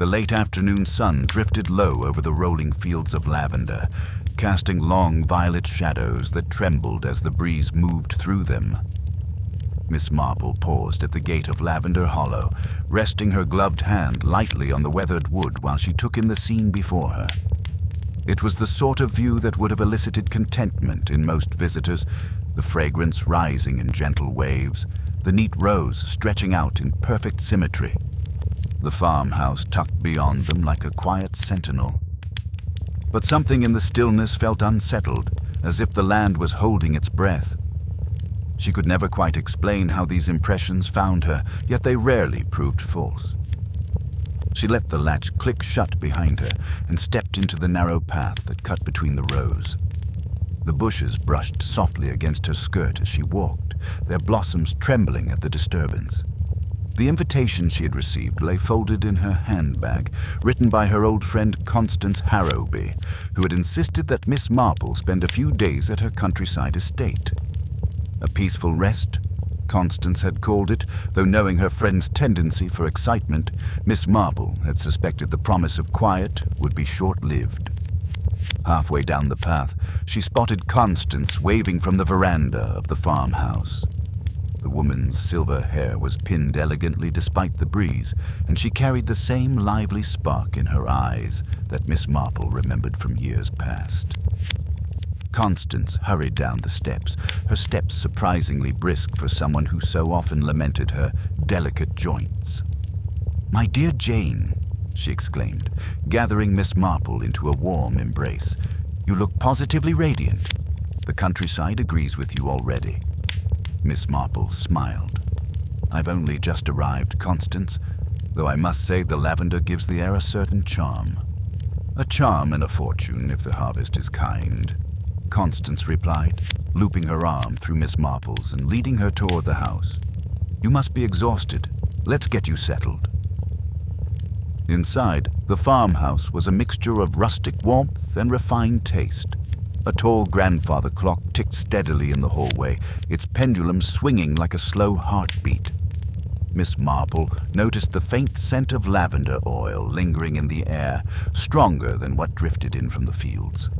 The late afternoon sun drifted low over the rolling fields of lavender, casting long violet shadows that trembled as the breeze moved through them. Miss Marple paused at the gate of Lavender Hollow, resting her gloved hand lightly on the weathered wood while she took in the scene before her. It was the sort of view that would have elicited contentment in most visitors, the fragrance rising in gentle waves, the neat rows stretching out in perfect symmetry, the farmhouse tucked beyond them like a quiet sentinel. But something in the stillness felt unsettled, as if the land was holding its breath. She could never quite explain how these impressions found her, yet they rarely proved false. She let the latch click shut behind her and stepped into the narrow path that cut between the rows. The bushes brushed softly against her skirt as she walked, their blossoms trembling at the disturbance. The invitation she had received lay folded in her handbag, written by her old friend Constance Harrowby, who had insisted that Miss Marple spend a few days at her countryside estate. A peaceful rest, Constance had called it, though knowing her friend's tendency for excitement, Miss Marple had suspected the promise of quiet would be short-lived. Halfway down the path, she spotted Constance waving from the veranda of the farmhouse. The woman's silver hair was pinned elegantly despite the breeze, and she carried the same lively spark in her eyes that Miss Marple remembered from years past. Constance hurried down the steps, her steps surprisingly brisk for someone who so often lamented her delicate joints. "My dear Jane," she exclaimed, gathering Miss Marple into a warm embrace, "you look positively radiant. The countryside agrees with you already." Miss Marple smiled. "I've only just arrived, Constance, though I must say the lavender gives the air a certain charm." "A charm and a fortune if the harvest is kind," Constance replied, looping her arm through Miss Marple's and leading her toward the house. "You must be exhausted. Let's get you settled." Inside, the farmhouse was a mixture of rustic warmth and refined taste. A tall grandfather clock ticked steadily in the hallway, its pendulum swinging like a slow heartbeat. Miss Marple noticed the faint scent of lavender oil lingering in the air, stronger than what drifted in from the fields.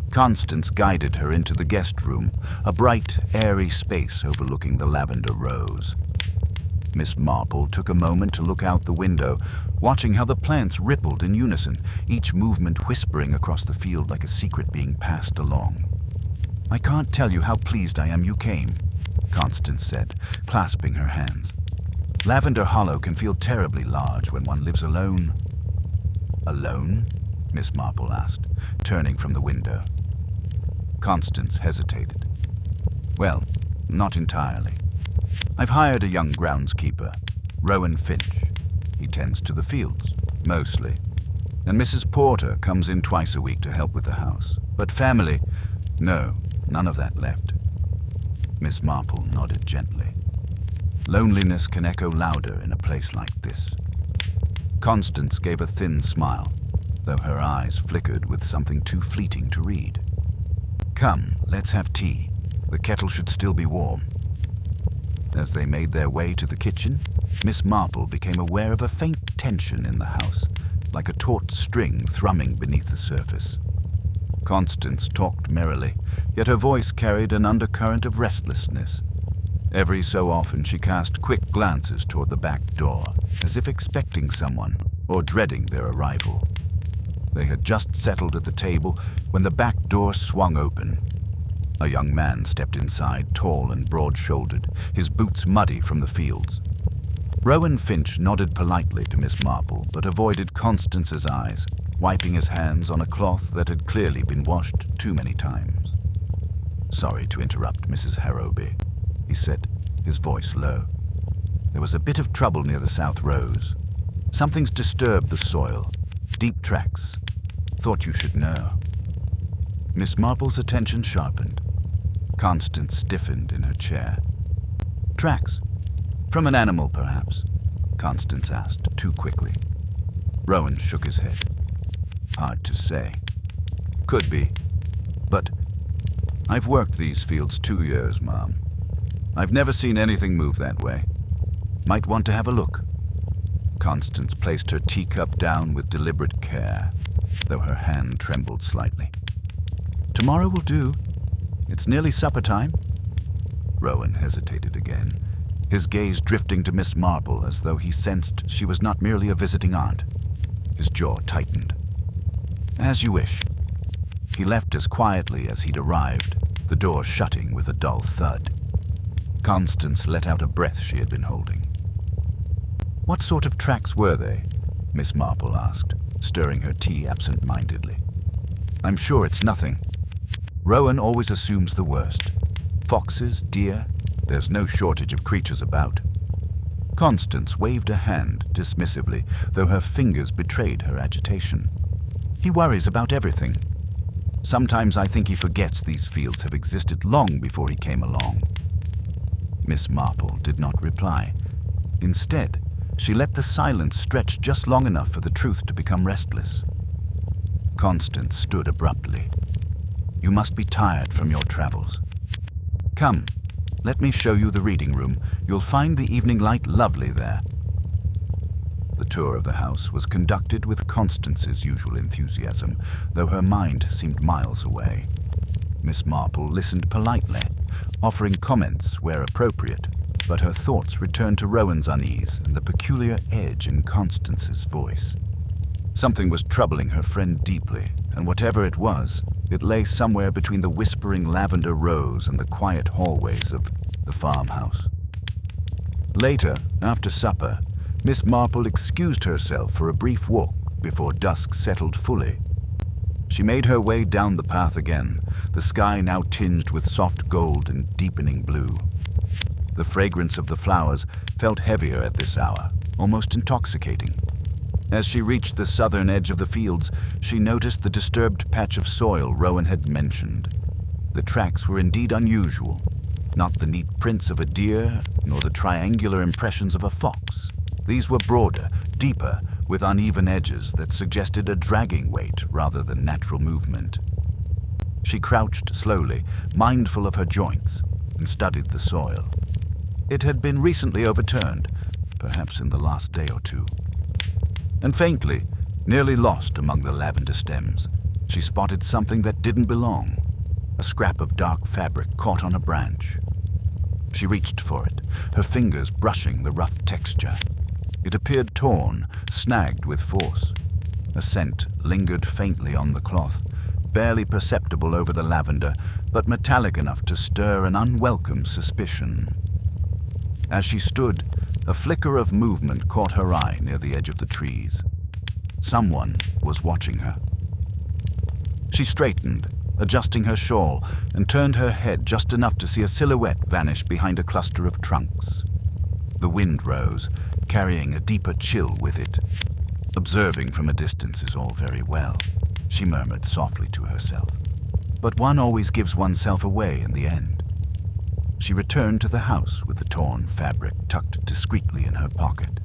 Constance guided her into the guest room, a bright, airy space overlooking the lavender rows. Miss Marple took a moment to look out the window, watching how the plants rippled in unison, each movement whispering across the field like a secret being passed along. "I can't tell you how pleased I am you came," Constance said, clasping her hands. "Lavender Hollow can feel terribly large when one lives alone." "Alone?" Miss Marple asked, turning from the window. Constance hesitated. "Well, not entirely. I've hired a young groundskeeper, Rowan Finch. He tends to the fields, mostly. And Mrs. Porter comes in twice a week to help with the house. But family, no, none of that left." Miss Marple nodded gently. Loneliness can echo louder in a place like this. Constance gave a thin smile, though her eyes flickered with something too fleeting to read. "Come, let's have tea. The kettle should still be warm." As they made their way to the kitchen, Miss Marple became aware of a faint tension in the house, like a taut string thrumming beneath the surface. Constance talked merrily, yet her voice carried an undercurrent of restlessness. Every so often she cast quick glances toward the back door, as if expecting someone or dreading their arrival. They had just settled at the table when the back door swung open. A young man stepped inside, tall and broad-shouldered, his boots muddy from the fields. Rowan Finch nodded politely to Miss Marple, but avoided Constance's eyes, wiping his hands on a cloth that had clearly been washed too many times. "Sorry to interrupt, Mrs. Harrowby," he said, his voice low. "There was a bit of trouble near the South Rows. Something's disturbed the soil. Deep tracks. Thought you should know." Miss Marple's attention sharpened. Constance stiffened in her chair. "Tracks? From an animal, perhaps?" Constance asked, too quickly. Rowan shook his head. "Hard to say. Could be. But I've worked these fields 2 years, Mom. I've never seen anything move that way. Might want to have a look." Constance placed her teacup down with deliberate care, though her hand trembled slightly. "Tomorrow will do. It's nearly supper time." Rowan hesitated again, his gaze drifting to Miss Marple as though he sensed she was not merely a visiting aunt. His jaw tightened. "As you wish." He left as quietly as he'd arrived, the door shutting with a dull thud. Constance let out a breath she had been holding. "What sort of tracks were they?" Miss Marple asked, stirring her tea absent-mindedly. "I'm sure it's nothing. Rowan always assumes the worst. Foxes, deer, there's no shortage of creatures about." Constance waved a hand dismissively, though her fingers betrayed her agitation. "He worries about everything. Sometimes I think he forgets these fields have existed long before he came along." Miss Marple did not reply. Instead, she let the silence stretch just long enough for the truth to become restless. Constance stood abruptly. "You must be tired from your travels. Come, let me show you the reading room. You'll find the evening light lovely there." The tour of the house was conducted with Constance's usual enthusiasm, though her mind seemed miles away. Miss Marple listened politely, offering comments where appropriate, but her thoughts returned to Rowan's unease and the peculiar edge in Constance's voice. Something was troubling her friend deeply, and whatever it was, it lay somewhere between the whispering lavender rows and the quiet hallways of the farmhouse. Later, after supper, Miss Marple excused herself for a brief walk before dusk settled fully. She made her way down the path again, the sky now tinged with soft gold and deepening blue. The fragrance of the flowers felt heavier at this hour, almost intoxicating. As she reached the southern edge of the fields, she noticed the disturbed patch of soil Rowan had mentioned. The tracks were indeed unusual, not the neat prints of a deer, nor the triangular impressions of a fox. These were broader, deeper, with uneven edges that suggested a dragging weight rather than natural movement. She crouched slowly, mindful of her joints, and studied the soil. It had been recently overturned, perhaps in the last day or two. And faintly, nearly lost among the lavender stems, she spotted something that didn't belong, a scrap of dark fabric caught on a branch. She reached for it, her fingers brushing the rough texture. It appeared torn, snagged with force. A scent lingered faintly on the cloth, barely perceptible over the lavender, but metallic enough to stir an unwelcome suspicion. As she stood, a flicker of movement caught her eye near the edge of the trees. Someone was watching her. She straightened, adjusting her shawl, and turned her head just enough to see a silhouette vanish behind a cluster of trunks. The wind rose, carrying a deeper chill with it. "Observing from a distance is all very well," she murmured softly to herself. "But one always gives oneself away in the end." She returned to the house with the torn fabric tucked discreetly in her pocket.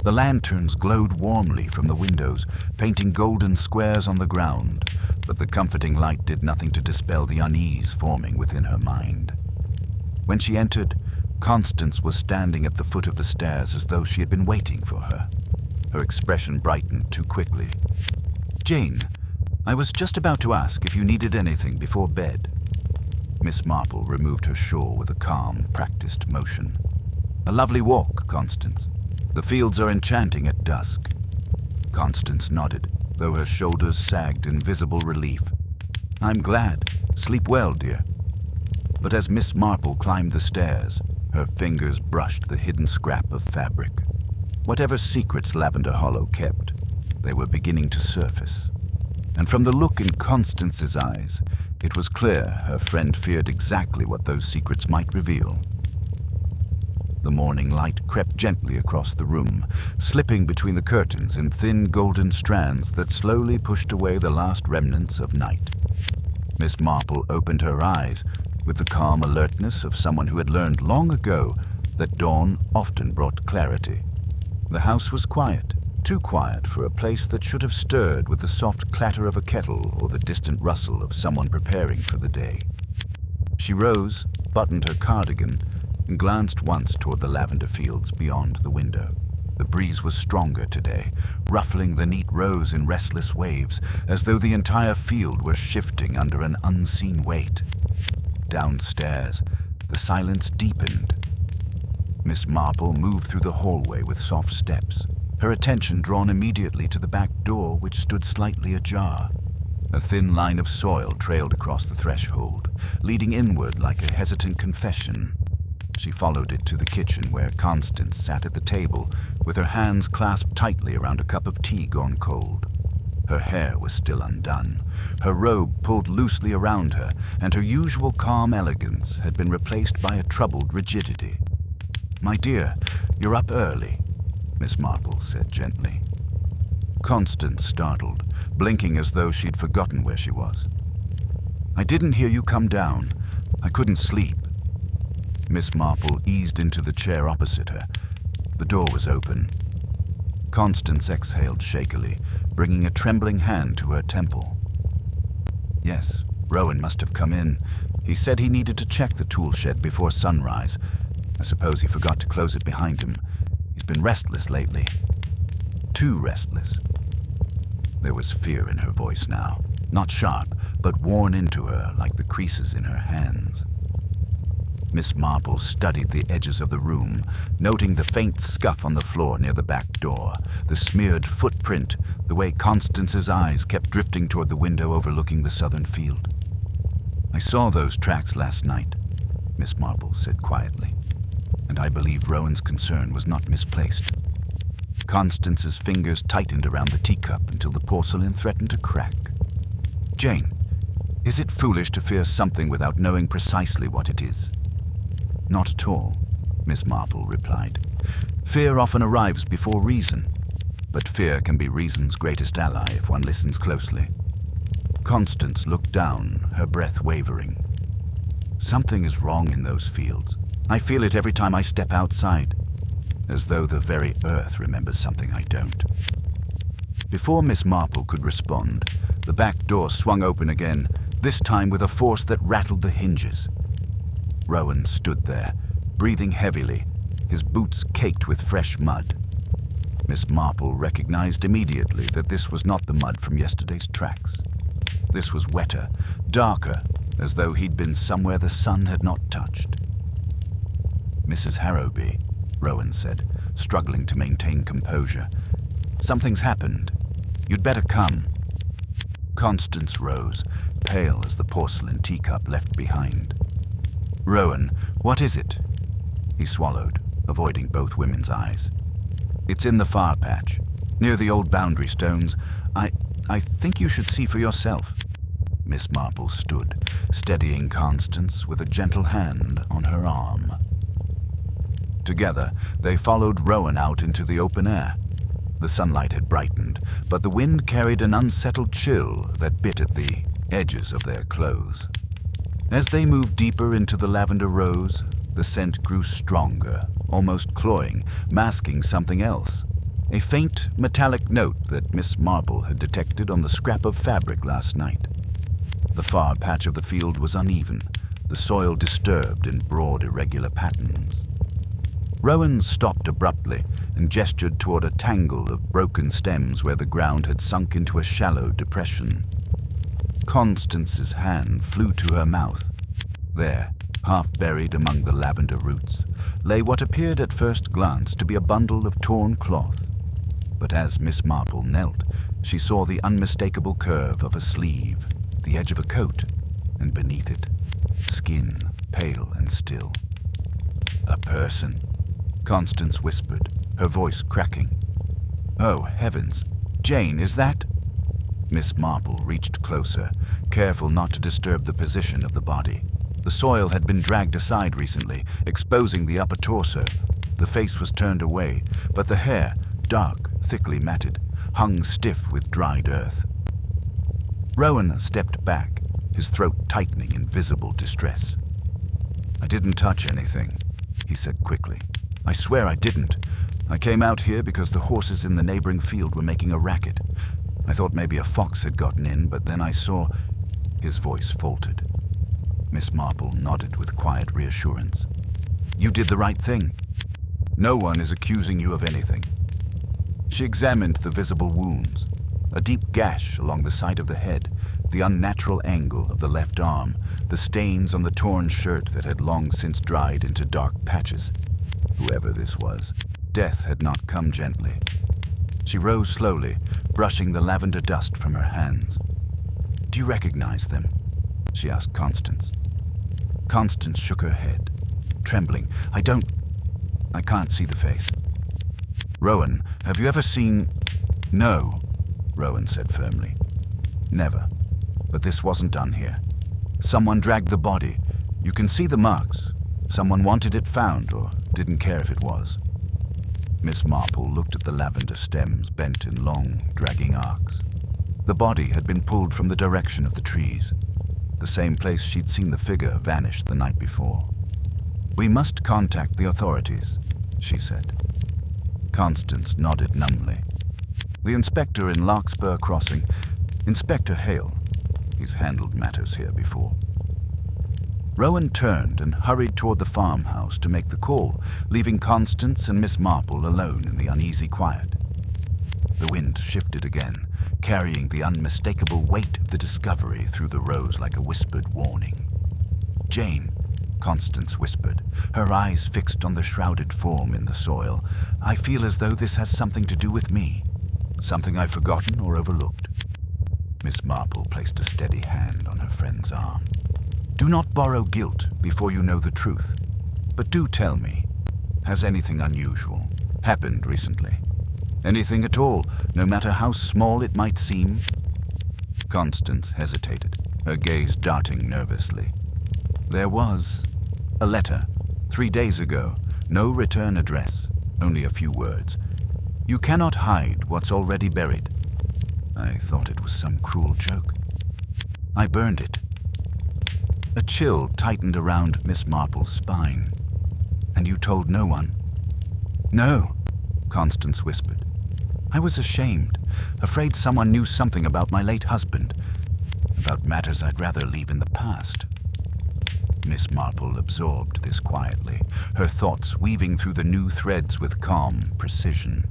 The lanterns glowed warmly from the windows, painting golden squares on the ground, but the comforting light did nothing to dispel the unease forming within her mind. When she entered, Constance was standing at the foot of the stairs as though she had been waiting for her. Her expression brightened too quickly. "Jane, I was just about to ask if you needed anything before bed." Miss Marple removed her shawl with a calm, practiced motion. "A lovely walk, Constance. The fields are enchanting at dusk." Constance nodded, though her shoulders sagged in visible relief. "I'm glad. Sleep well, dear." But as Miss Marple climbed the stairs, her fingers brushed the hidden scrap of fabric. Whatever secrets Lavender Hollow kept, they were beginning to surface. And from the look in Constance's eyes, it was clear her friend feared exactly what those secrets might reveal. The morning light crept gently across the room, slipping between the curtains in thin golden strands that slowly pushed away the last remnants of night. Miss Marple opened her eyes with the calm alertness of someone who had learned long ago that dawn often brought clarity. The house was quiet, too quiet for a place that should have stirred with the soft clatter of a kettle or the distant rustle of someone preparing for the day. She rose, buttoned her cardigan, and glanced once toward the lavender fields beyond the window. The breeze was stronger today, ruffling the neat rows in restless waves, as though the entire field were shifting under an unseen weight. Downstairs, the silence deepened. Miss Marple moved through the hallway with soft steps, her attention drawn immediately to the back door, which stood slightly ajar. A thin line of soil trailed across the threshold, leading inward like a hesitant confession. She followed it to the kitchen, where Constance sat at the table with her hands clasped tightly around a cup of tea gone cold. Her hair was still undone, her robe pulled loosely around her, and her usual calm elegance had been replaced by a troubled rigidity. "My dear, you're up early," Miss Marple said gently. Constance startled, blinking as though she'd forgotten where she was. "I didn't hear you come down. I couldn't sleep." Miss Marple eased into the chair opposite her. The door was open. Constance exhaled shakily, bringing a trembling hand to her temple. "Yes, Rowan must have come in. He said he needed to check the tool shed before sunrise. I suppose he forgot to close it behind him. He's been restless lately. Too restless." There was fear in her voice now, not sharp, but worn into her like the creases in her hands. Miss Marple studied the edges of the room, noting the faint scuff on the floor near the back door, the smeared footprint, the way Constance's eyes kept drifting toward the window overlooking the southern field. "I saw those tracks last night," Miss Marple said quietly, "and I believe Rowan's concern was not misplaced." Constance's fingers tightened around the teacup until the porcelain threatened to crack. "Jane, is it foolish to fear something without knowing precisely what it is?" "Not at all," Miss Marple replied. "Fear often arrives before reason, but fear can be reason's greatest ally if one listens closely." Constance looked down, her breath wavering. "Something is wrong in those fields. I feel it every time I step outside, as though the very earth remembers something I don't." Before Miss Marple could respond, the back door swung open again, this time with a force that rattled the hinges. Rowan stood there, breathing heavily, his boots caked with fresh mud. Miss Marple recognized immediately that this was not the mud from yesterday's tracks. This was wetter, darker, as though he'd been somewhere the sun had not touched. "Mrs. Harrowby," Rowan said, struggling to maintain composure. "Something's happened. You'd better come." Constance rose, pale as the porcelain teacup left behind. "Rowan, what is it?" He swallowed, avoiding both women's eyes. "It's in the far patch, near the old boundary stones. I think you should see for yourself." Miss Marple stood, steadying Constance with a gentle hand on her arm. Together, they followed Rowan out into the open air. The sunlight had brightened, but the wind carried an unsettled chill that bit at the edges of their clothes. As they moved deeper into the lavender rose, the scent grew stronger, almost cloying, masking something else. A faint, metallic note that Miss Marple had detected on the scrap of fabric last night. The far patch of the field was uneven, the soil disturbed in broad, irregular patterns. Rowan stopped abruptly and gestured toward a tangle of broken stems where the ground had sunk into a shallow depression. Constance's hand flew to her mouth. There, half buried among the lavender roots, lay what appeared at first glance to be a bundle of torn cloth. But as Miss Marple knelt, she saw the unmistakable curve of a sleeve, the edge of a coat, and beneath it, skin pale and still. "A person," Constance whispered, her voice cracking. "Oh, heavens! Jane, is that—" Miss Marple reached closer, careful not to disturb the position of the body. The soil had been dragged aside recently, exposing the upper torso. The face was turned away, but the hair, dark, thickly matted, hung stiff with dried earth. Rowan stepped back, his throat tightening in visible distress. "I didn't touch anything," he said quickly. "I swear I didn't. I came out here because the horses in the neighboring field were making a racket. I thought maybe a fox had gotten in, but then I saw—" His voice faltered. Miss Marple nodded with quiet reassurance. "You did the right thing. No one is accusing you of anything. She examined the visible wounds, a deep gash along the side of the head, the unnatural angle of the left arm, the stains on the torn shirt that had long since dried into dark patches. Whoever this was, death had not come gently. She rose slowly, brushing the lavender dust from her hands. "Do you recognize them?" she asked Constance. Constance shook her head, trembling. I can't see the face." "Rowan, have you ever seen—" "No," Rowan said firmly. "Never. But this wasn't done here. Someone dragged the body. You can see the marks. Someone wanted it found or didn't care if it was." Miss Marple looked at the lavender stems bent in long, dragging arcs. The body had been pulled from the direction of the trees, the same place she'd seen the figure vanish the night before. "We must contact the authorities," she said. Constance nodded numbly. "The inspector in Larkspur Crossing, Inspector Hale. He's handled matters here before." Rowan turned and hurried toward the farmhouse to make the call, leaving Constance and Miss Marple alone in the uneasy quiet. The wind shifted again, carrying the unmistakable weight of the discovery through the rows like a whispered warning. "Jane," Constance whispered, her eyes fixed on the shrouded form in the soil, "I feel as though this has something to do with me, something I've forgotten or overlooked." Miss Marple placed a steady hand on her friend's arm. "Do not borrow guilt before you know the truth. But do tell me, has anything unusual happened recently? Anything at all, no matter how small it might seem?" Constance hesitated, her gaze darting nervously. "There was a letter, 3 days ago. No return address, only a few words. 'You cannot hide what's already buried.' I thought it was some cruel joke. I burned it." A chill tightened around Miss Marple's spine. "And you told no one?" "No," Constance whispered. "I was ashamed, afraid someone knew something about my late husband, about matters I'd rather leave in the past." Miss Marple absorbed this quietly, her thoughts weaving through the new threads with calm precision.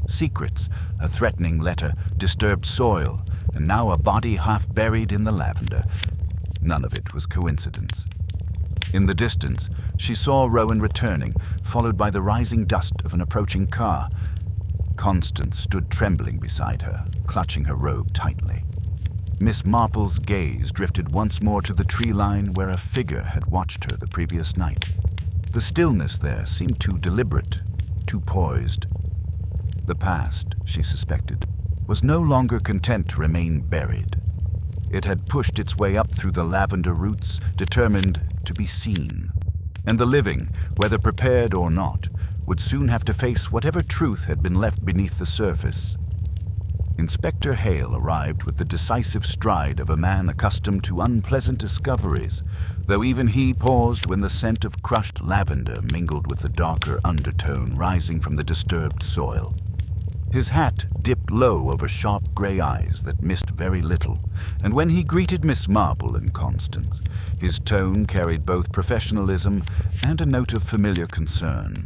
Secrets, a threatening letter, disturbed soil, and now a body half buried in the lavender. None of it was coincidence. In the distance, she saw Rowan returning, followed by the rising dust of an approaching car. Constance stood trembling beside her, clutching her robe tightly. Miss Marple's gaze drifted once more to the tree line where a figure had watched her the previous night. The stillness there seemed too deliberate, too poised. The past, she suspected, was no longer content to remain buried. It had pushed its way up through the lavender roots, determined to be seen. And the living, whether prepared or not, would soon have to face whatever truth had been left beneath the surface. Inspector Hale arrived with the decisive stride of a man accustomed to unpleasant discoveries, though even he paused when the scent of crushed lavender mingled with the darker undertone rising from the disturbed soil. His hat dipped low over sharp gray eyes that missed very little, and when he greeted Miss Marple and Constance, his tone carried both professionalism and a note of familiar concern.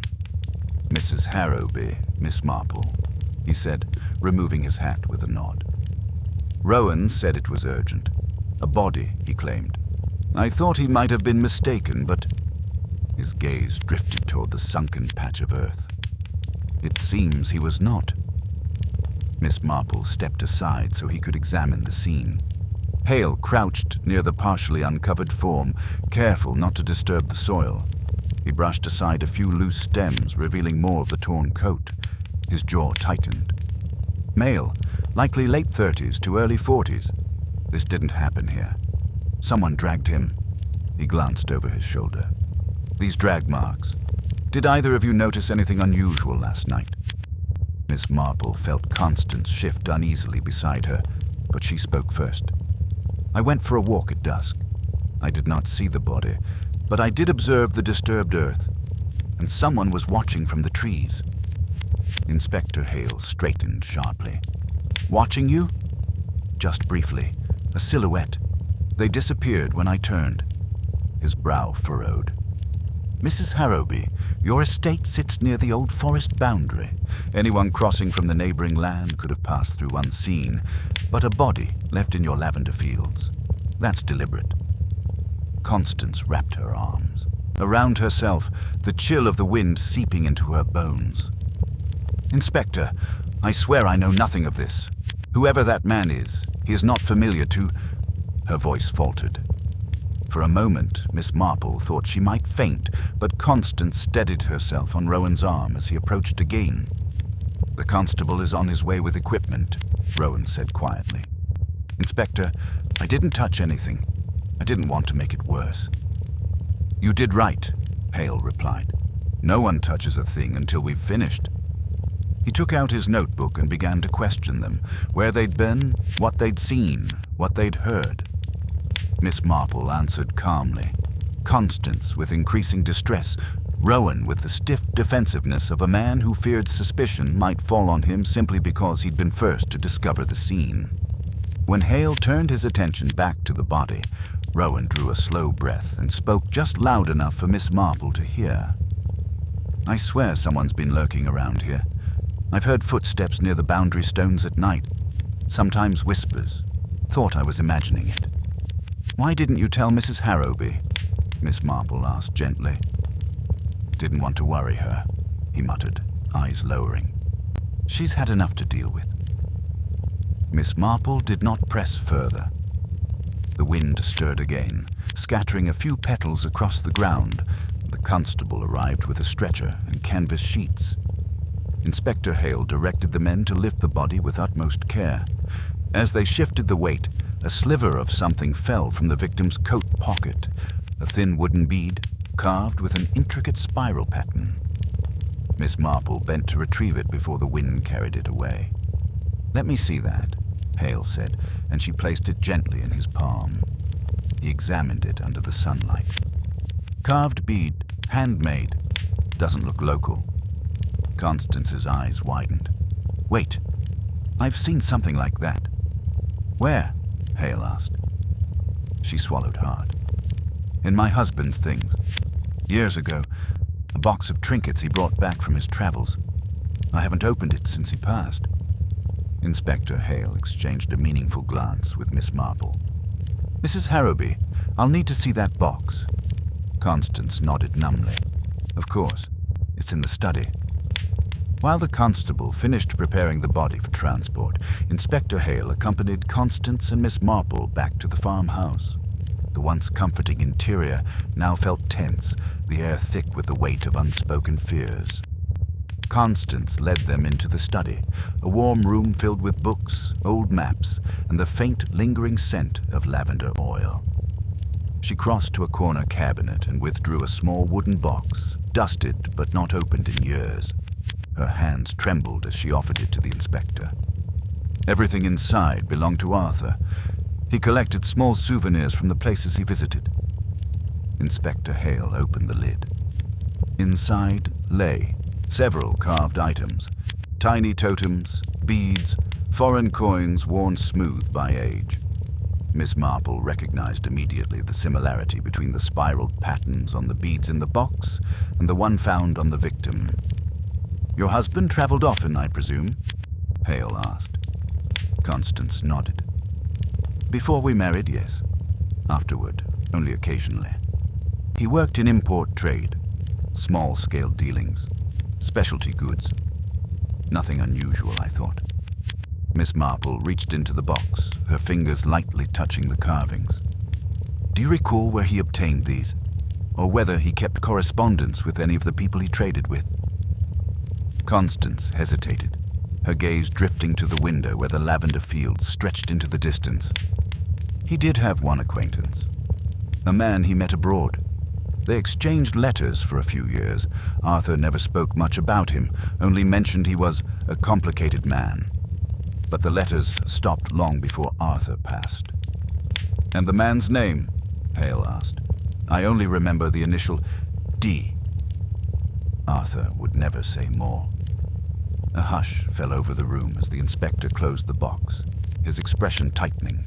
"Mrs. Harrowby, Miss Marple," he said, removing his hat with a nod. "Rowan said it was urgent. A body, he claimed. I thought he might have been mistaken, but—" His gaze drifted toward the sunken patch of earth. "It seems he was not." Miss Marple stepped aside so he could examine the scene. Hale crouched near the partially uncovered form, careful not to disturb the soil. He brushed aside a few loose stems, revealing more of the torn coat. His jaw tightened. Male, likely late 30s to early 40s. This didn't happen here. Someone dragged him. He glanced over his shoulder. "These drag marks. Did either of you notice anything unusual last night?" Miss Marple felt Constance shift uneasily beside her, but she spoke first. "I went for a walk at dusk. I did not see the body, but I did observe the disturbed earth, and someone was watching from the trees." Inspector Hale straightened sharply. "Watching you?" "Just briefly. A silhouette. They disappeared when I turned." His brow furrowed. Mrs. Harrowby, your estate sits near the old forest boundary. Anyone crossing from the neighboring land could have passed through unseen, but a body left in your lavender fields. That's deliberate. Constance wrapped her arms. Around herself, the chill of the wind seeping into her bones. Inspector, I swear I know nothing of this. Whoever that man is, he is not familiar to... Her voice faltered. For a moment, Miss Marple thought she might faint, but Constance steadied herself on Rowan's arm as he approached again. The constable is on his way with equipment, Rowan said quietly. Inspector, I didn't touch anything. I didn't want to make it worse. You did right, Hale replied. No one touches a thing until we've finished. He took out his notebook and began to question them, where they'd been, what they'd seen, what they'd heard. Miss Marple answered calmly. Constance with increasing distress, Rowan with the stiff defensiveness of a man who feared suspicion might fall on him simply because he'd been first to discover the scene. When Hale turned his attention back to the body, Rowan drew a slow breath and spoke just loud enough for Miss Marple to hear. I swear someone's been lurking around here. I've heard footsteps near the boundary stones at night, sometimes whispers. Thought I was imagining it. Why didn't you tell Mrs. Harrowby? Miss Marple asked gently. Didn't want to worry her, he muttered, eyes lowering. She's had enough to deal with. Miss Marple did not press further. The wind stirred again, scattering a few petals across the ground. The constable arrived with a stretcher and canvas sheets. Inspector Hale directed the men to lift the body with utmost care. As they shifted the weight, a sliver of something fell from the victim's coat pocket, a thin wooden bead carved with an intricate spiral pattern. Miss Marple bent to retrieve it before the wind carried it away. Let me see that, Hale said, and she placed it gently in his palm. He examined it under the sunlight. Carved bead, handmade, doesn't look local. Constance's eyes widened. Wait, I've seen something like that. Where? Hale asked. She swallowed hard. In my husband's things. Years ago, a box of trinkets he brought back from his travels. I haven't opened it since he passed. Inspector Hale exchanged a meaningful glance with Miss Marple. Mrs. Harrowby, I'll need to see that box. Constance nodded numbly. Of course, it's in the study. While the constable finished preparing the body for transport, Inspector Hale accompanied Constance and Miss Marple back to the farmhouse. The once comforting interior now felt tense, the air thick with the weight of unspoken fears. Constance led them into the study, a warm room filled with books, old maps, and the faint, lingering scent of lavender oil. She crossed to a corner cabinet and withdrew a small wooden box, dusted but not opened in years. Her hands trembled as she offered it to the inspector. Everything inside belonged to Arthur. He collected small souvenirs from the places he visited. Inspector Hale opened the lid. Inside lay several carved items, tiny totems, beads, foreign coins worn smooth by age. Miss Marple recognized immediately the similarity between the spiraled patterns on the beads in the box and the one found on the victim. Your husband traveled often, I presume? Hale asked. Constance nodded. Before we married, yes. Afterward, only occasionally. He worked in import trade, small-scale dealings, specialty goods. Nothing unusual, I thought. Miss Marple reached into the box, her fingers lightly touching the carvings. Do you recall where he obtained these, or whether he kept correspondence with any of the people he traded with? Constance hesitated, her gaze drifting to the window where the lavender fields stretched into the distance. He did have one acquaintance, a man he met abroad. They exchanged letters for a few years. Arthur never spoke much about him, only mentioned he was a complicated man. But the letters stopped long before Arthur passed. And the man's name? Hale asked. I only remember the initial D. Arthur would never say more. A hush fell over the room as the inspector closed the box, his expression tightening.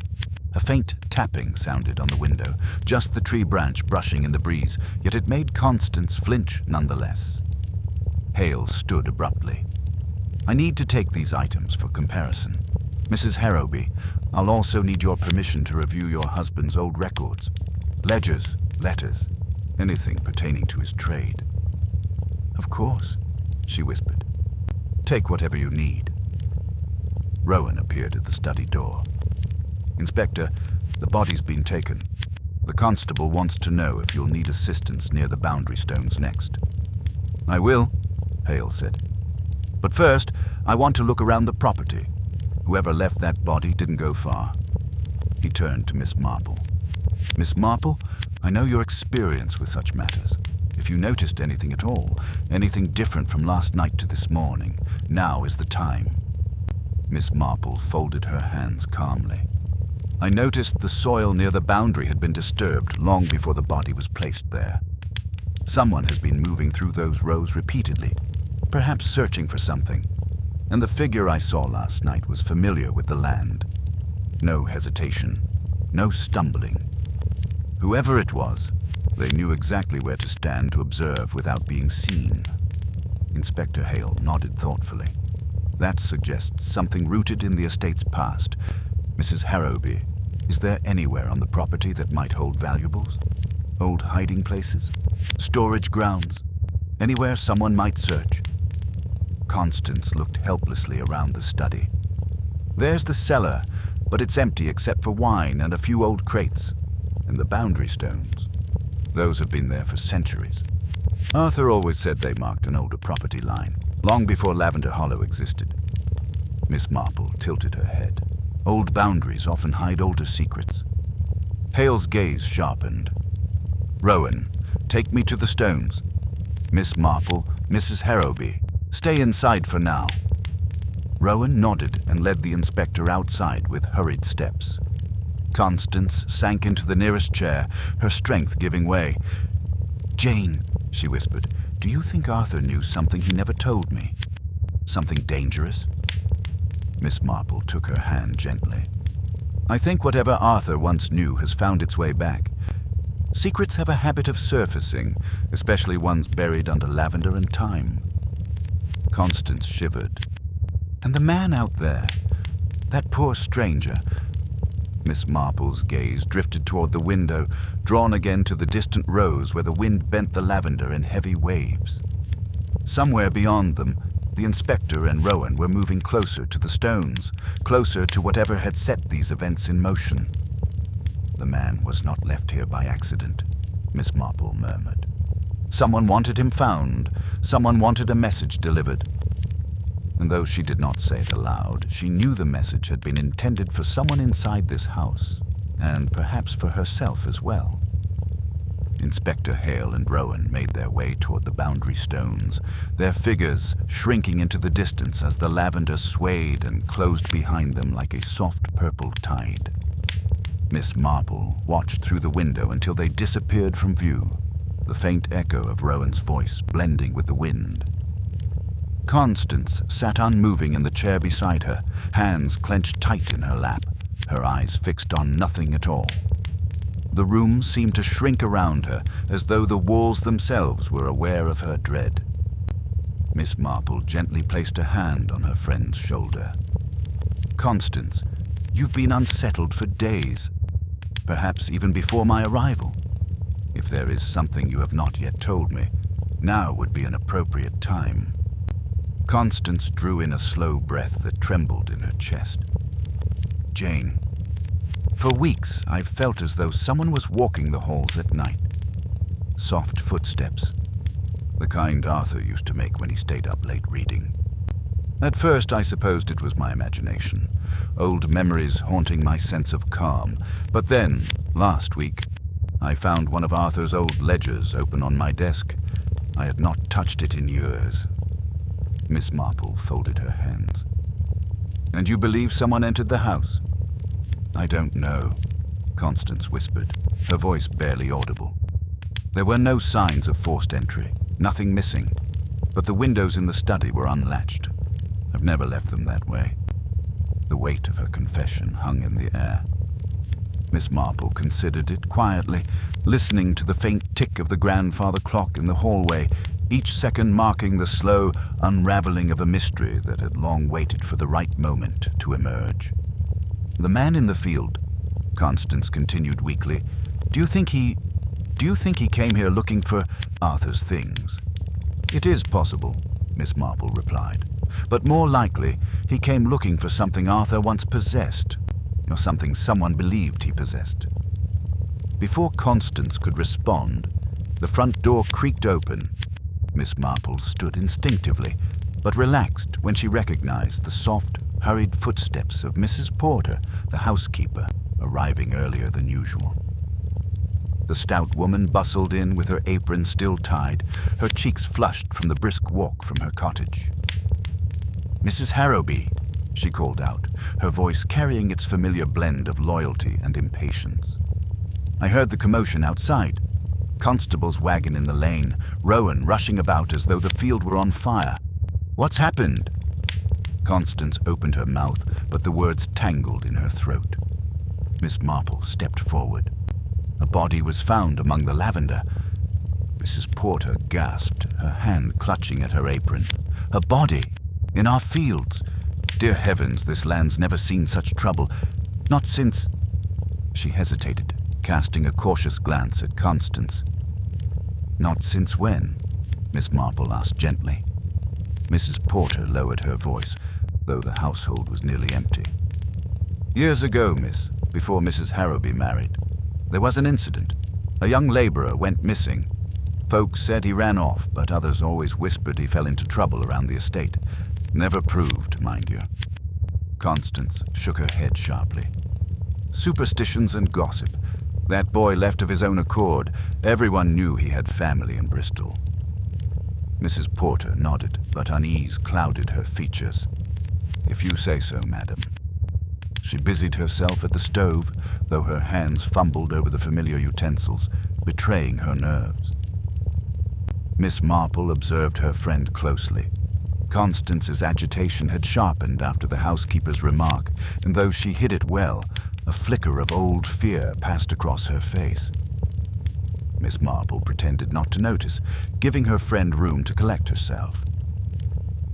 A faint tapping sounded on the window, just the tree branch brushing in the breeze, yet it made Constance flinch nonetheless. Hale stood abruptly. I need to take these items for comparison. Mrs. Harrowby, I'll also need your permission to review your husband's old records. Ledgers, letters, anything pertaining to his trade. Of course, she whispered. Take whatever you need. Rowan appeared at the study door. Inspector, the body's been taken. The constable wants to know if you'll need assistance near the boundary stones next. I will, Hale said. But first, I want to look around the property. Whoever left that body didn't go far. He turned to Miss Marple. Miss Marple, I know your experience with such matters. If you noticed anything at all, anything different from last night to this morning, now is the time. Miss Marple folded her hands calmly. I noticed the soil near the boundary had been disturbed long before the body was placed there. Someone has been moving through those rows repeatedly, perhaps searching for something, and the figure I saw last night was familiar with the land. No hesitation, no stumbling. Whoever it was, they knew exactly where to stand to observe without being seen. Inspector Hale nodded thoughtfully. That suggests something rooted in the estate's past. Mrs. Harrowby, is there anywhere on the property that might hold valuables? Old hiding places? Storage grounds? Anywhere someone might search? Constance looked helplessly around the study. There's the cellar, but it's empty except for wine and a few old crates. And the boundary stones. Those have been there for centuries. Arthur always said they marked an older property line, long before Lavender Hollow existed. Miss Marple tilted her head. Old boundaries often hide older secrets. Hale's gaze sharpened. Rowan, take me to the stones. Miss Marple, Mrs. Harrowby, stay inside for now. Rowan nodded and led the inspector outside with hurried steps. Constance sank into the nearest chair, her strength giving way. Jane, she whispered, do you think Arthur knew something he never told me? Something dangerous? Miss Marple took her hand gently. I think whatever Arthur once knew has found its way back. Secrets have a habit of surfacing, especially ones buried under lavender and thyme. Constance shivered. And the man out there, that poor stranger. Miss Marple's gaze drifted toward the window, drawn again to the distant rows where the wind bent the lavender in heavy waves. Somewhere beyond them, the inspector and Rowan were moving closer to the stones, closer to whatever had set these events in motion. The man was not left here by accident, Miss Marple murmured. Someone wanted him found, someone wanted a message delivered. And though she did not say it aloud, she knew the message had been intended for someone inside this house, and perhaps for herself as well. Inspector Hale and Rowan made their way toward the boundary stones, their figures shrinking into the distance as the lavender swayed and closed behind them like a soft purple tide. Miss Marple watched through the window until they disappeared from view, the faint echo of Rowan's voice blending with the wind. Constance sat unmoving in the chair beside her, hands clenched tight in her lap, her eyes fixed on nothing at all. The room seemed to shrink around her, as though the walls themselves were aware of her dread. Miss Marple gently placed a hand on her friend's shoulder. Constance, you've been unsettled for days, perhaps even before my arrival. If there is something you have not yet told me, now would be an appropriate time. Constance drew in a slow breath that trembled in her chest. Jane, for weeks I've felt as though someone was walking the halls at night. Soft footsteps, the kind Arthur used to make when he stayed up late reading. At first I supposed it was my imagination, old memories haunting my sense of calm, but then, last week, I found one of Arthur's old ledgers open on my desk. I had not touched it in years. Miss Marple folded her hands. And you believe someone entered the house? I don't know, Constance whispered, her voice barely audible. There were no signs of forced entry, nothing missing, but the windows in the study were unlatched. I've never left them that way. The weight of her confession hung in the air. Miss Marple considered it quietly, listening to the faint tick of the grandfather clock in the hallway, each second marking the slow unraveling of a mystery that had long waited for the right moment to emerge. "The man in the field," Constance continued weakly, Do you think he came here looking for Arthur's things?" "It is possible," Miss Marple replied. "But more likely, he came looking for something Arthur once possessed, or something someone believed he possessed." Before Constance could respond, the front door creaked open. Miss Marple stood instinctively, but relaxed when she recognized the soft, hurried footsteps of Mrs. Porter, the housekeeper, arriving earlier than usual. The stout woman bustled in with her apron still tied, her cheeks flushed from the brisk walk from her cottage. "Mrs. Harrowby," she called out, her voice carrying its familiar blend of loyalty and impatience. "I heard the commotion outside. Constable's wagon in the lane, Rowan rushing about as though the field were on fire. What's happened?" Constance opened her mouth, but the words tangled in her throat. Miss Marple stepped forward. A body was found among the lavender. Mrs. Porter gasped, her hand clutching at her apron. "A body? In our fields? Dear heavens, this land's never seen such trouble. Not since—" She hesitated, casting a cautious glance at Constance. "Not since when?" Miss Marple asked gently. Mrs. Porter lowered her voice, though the household was nearly empty. "Years ago, miss, before Mrs. Harrowby married. There was an incident. A young laborer went missing. Folks said he ran off, but others always whispered he fell into trouble around the estate. Never proved, mind you." Constance shook her head sharply. "Superstitions and gossip. That boy left of his own accord. Everyone knew he had family in Bristol." Mrs. Porter nodded, but unease clouded her features. "If you say so, madam." She busied herself at the stove, though her hands fumbled over the familiar utensils, betraying her nerves. Miss Marple observed her friend closely. Constance's agitation had sharpened after the housekeeper's remark, and though she hid it well, a flicker of old fear passed across her face. Miss Marple pretended not to notice, giving her friend room to collect herself.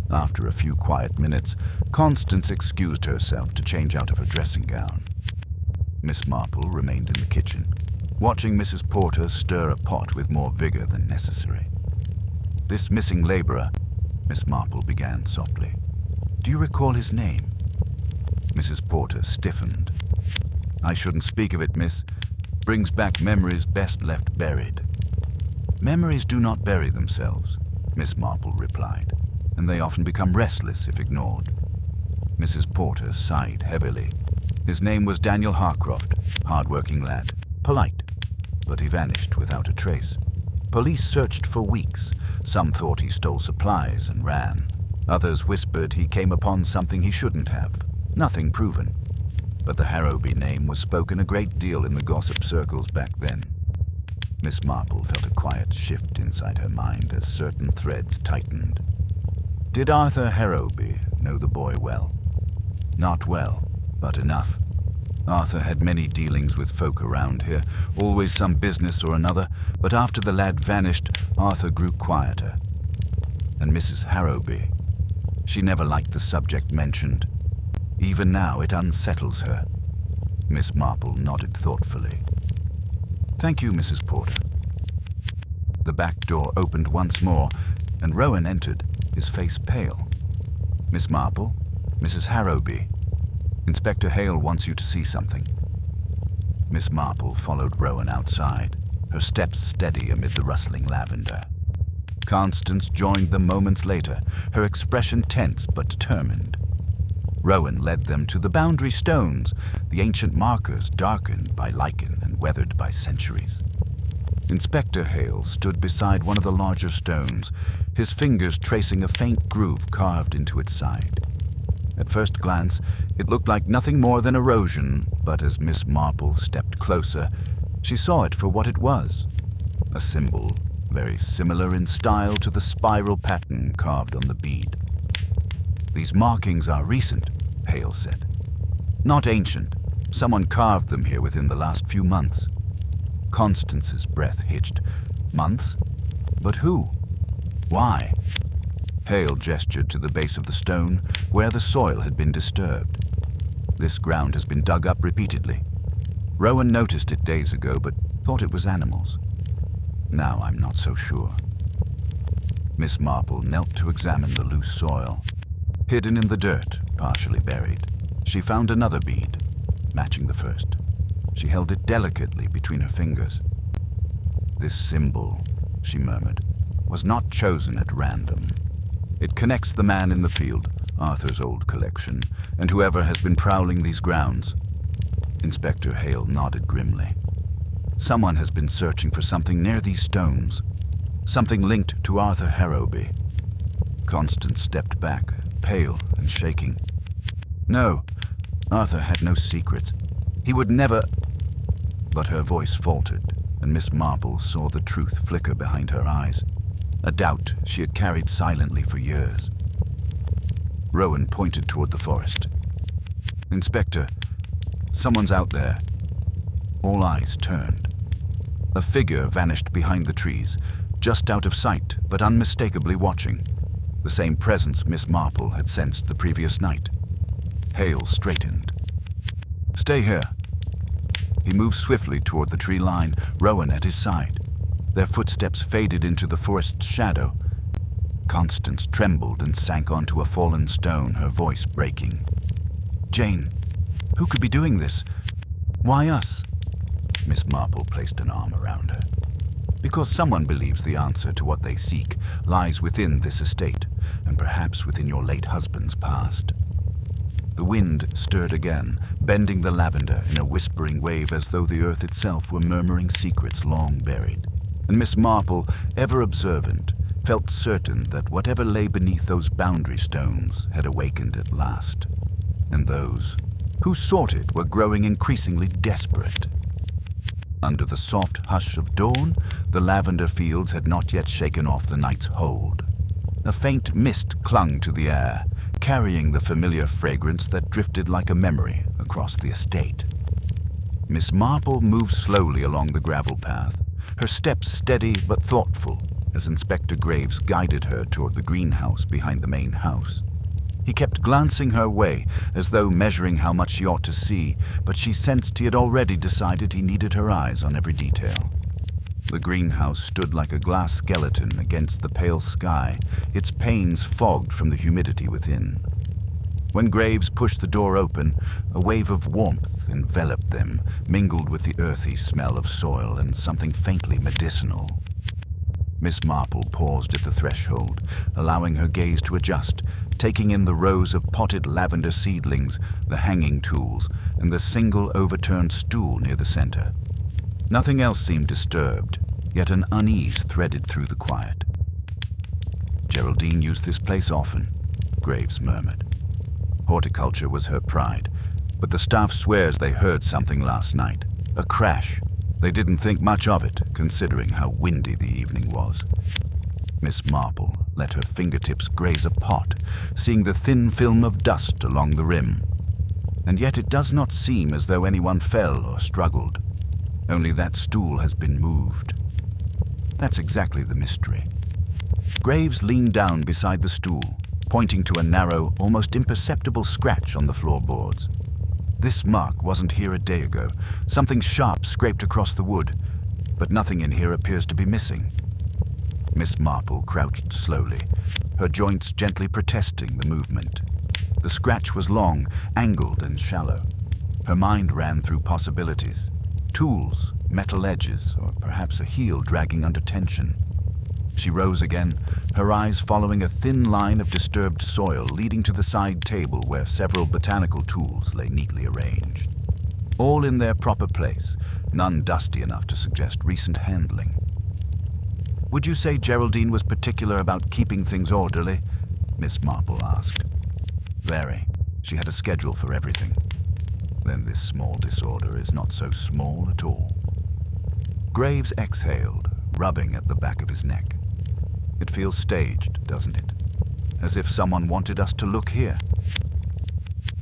After a few quiet minutes, Constance excused herself to change out of her dressing gown. Miss Marple remained in the kitchen, watching Mrs. Porter stir a pot with more vigor than necessary. "This missing laborer," Miss Marple began softly. "Do you recall his name?" Mrs. Porter stiffened. "I shouldn't speak of it, miss. Brings back memories best left buried." "Memories do not bury themselves," Miss Marple replied, "and they often become restless if ignored." Mrs. Porter sighed heavily. "His name was Daniel Harcroft, hard-working lad, polite, but he vanished without a trace. Police searched for weeks. Some thought he stole supplies and ran. Others whispered he came upon something he shouldn't have. Nothing proven. But the Harrowby name was spoken a great deal in the gossip circles back then." Miss Marple felt a quiet shift inside her mind as certain threads tightened. Did Arthur Harrowby know the boy well? Not well, but enough. Arthur had many dealings with folk around here, always some business or another, but after the lad vanished, Arthur grew quieter. And Mrs. Harrowby, she never liked the subject mentioned. Even now it unsettles her. Miss Marple nodded thoughtfully. "Thank you, Mrs. Porter." The back door opened once more, and Rowan entered, his face pale. "Miss Marple, Mrs. Harrowby. Inspector Hale wants you to see something." Miss Marple followed Rowan outside, her steps steady amid the rustling lavender. Constance joined them moments later, her expression tense but determined. Rowan led them to the boundary stones, the ancient markers darkened by lichen and weathered by centuries. Inspector Hale stood beside one of the larger stones, his fingers tracing a faint groove carved into its side. At first glance, it looked like nothing more than erosion, but as Miss Marple stepped closer, she saw it for what it was. A symbol, very similar in style to the spiral pattern carved on the bead. "These markings are recent," Hale said. "Not ancient. Someone carved them here within the last few months. Constance's breath hitched. Months? But who? Why? Hale gestured to the base of the stone where the soil had been disturbed. This ground has been dug up repeatedly. Rowan noticed it days ago, but thought it was animals. Now I'm not so sure. Miss Marple knelt to examine the loose soil. Hidden in the dirt, partially buried, she found another bead, matching the first. She held it delicately between her fingers. This symbol, she murmured, was not chosen at random. It connects the man in the field, Arthur's old collection, and whoever has been prowling these grounds. Inspector Hale nodded grimly. Someone has been searching for something near these stones, something linked to Arthur Harrowby. Constance stepped back, pale and shaking. No, Arthur had no secrets. He would never... But her voice faltered, and Miss Marple saw the truth flicker behind her eyes, a doubt she had carried silently for years. Rowan pointed toward the forest. Inspector, someone's out there. All eyes turned. A figure vanished behind the trees, just out of sight, but unmistakably watching. The same presence Miss Marple had sensed the previous night. Hale straightened. Stay here. He moved swiftly toward the tree line, Rowan at his side. Their footsteps faded into the forest's shadow. Constance trembled and sank onto a fallen stone, her voice breaking. Jane, who could be doing this? Why us? Miss Marple placed an arm around her. Because someone believes the answer to what they seek lies within this estate, and perhaps within your late husband's past. The wind stirred again, bending the lavender in a whispering wave as though the earth itself were murmuring secrets long buried. And Miss Marple, ever observant, felt certain that whatever lay beneath those boundary stones had awakened at last. And those who sought it were growing increasingly desperate. Under the soft hush of dawn, the lavender fields had not yet shaken off the night's hold. A faint mist clung to the air, carrying the familiar fragrance that drifted like a memory across the estate. Miss Marple moved slowly along the gravel path, her steps steady but thoughtful as Inspector Graves guided her toward the greenhouse behind the main house. He kept glancing her way, as though measuring how much she ought to see, but she sensed he had already decided he needed her eyes on every detail. The greenhouse stood like a glass skeleton against the pale sky, its panes fogged from the humidity within. When Graves pushed the door open, a wave of warmth enveloped them, mingled with the earthy smell of soil and something faintly medicinal. Miss Marple paused at the threshold, allowing her gaze to adjust, taking in the rows of potted lavender seedlings, the hanging tools, and the single overturned stool near the center. Nothing else seemed disturbed, yet an unease threaded through the quiet. Geraldine used this place often, Graves murmured. Horticulture was her pride, but the staff swears they heard something last night, a crash. They didn't think much of it, considering how windy the evening was. Miss Marple let her fingertips graze a pot, seeing the thin film of dust along the rim. And yet it does not seem as though anyone fell or struggled. Only that stool has been moved. That's exactly the mystery. Graves leaned down beside the stool, pointing to a narrow, almost imperceptible scratch on the floorboards. This mark wasn't here a day ago. Something sharp scraped across the wood, but nothing in here appears to be missing. Miss Marple crouched slowly, her joints gently protesting the movement. The scratch was long, angled and shallow. Her mind ran through possibilities. Tools, metal edges, or perhaps a heel dragging under tension. She rose again, her eyes following a thin line of disturbed soil leading to the side table where several botanical tools lay neatly arranged. All in their proper place, none dusty enough to suggest recent handling. Would you say Geraldine was particular about keeping things orderly? Miss Marple asked. Very. She had a schedule for everything. Then this small disorder is not so small at all. Graves exhaled, rubbing at the back of his neck. It feels staged, doesn't it? As if someone wanted us to look here.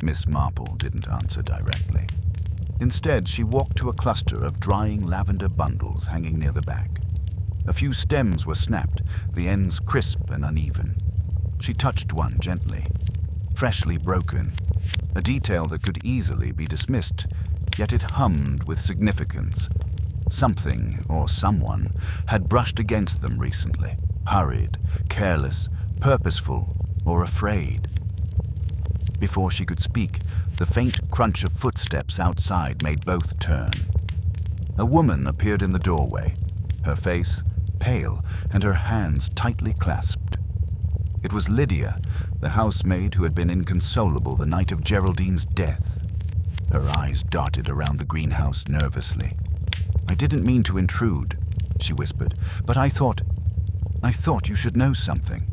Miss Marple didn't answer directly. Instead, she walked to a cluster of drying lavender bundles hanging near the back. A few stems were snapped, the ends crisp and uneven. She touched one gently, freshly broken, a detail that could easily be dismissed, yet it hummed with significance. Something, or someone, had brushed against them recently, hurried, careless, purposeful, or afraid. Before she could speak, the faint crunch of footsteps outside made both turn. A woman appeared in the doorway, her face pale and her hands tightly clasped. It was Lydia, the housemaid who had been inconsolable the night of Geraldine's death. Her eyes darted around the greenhouse nervously. "I didn't mean to intrude," she whispered, "but I thought you should know something."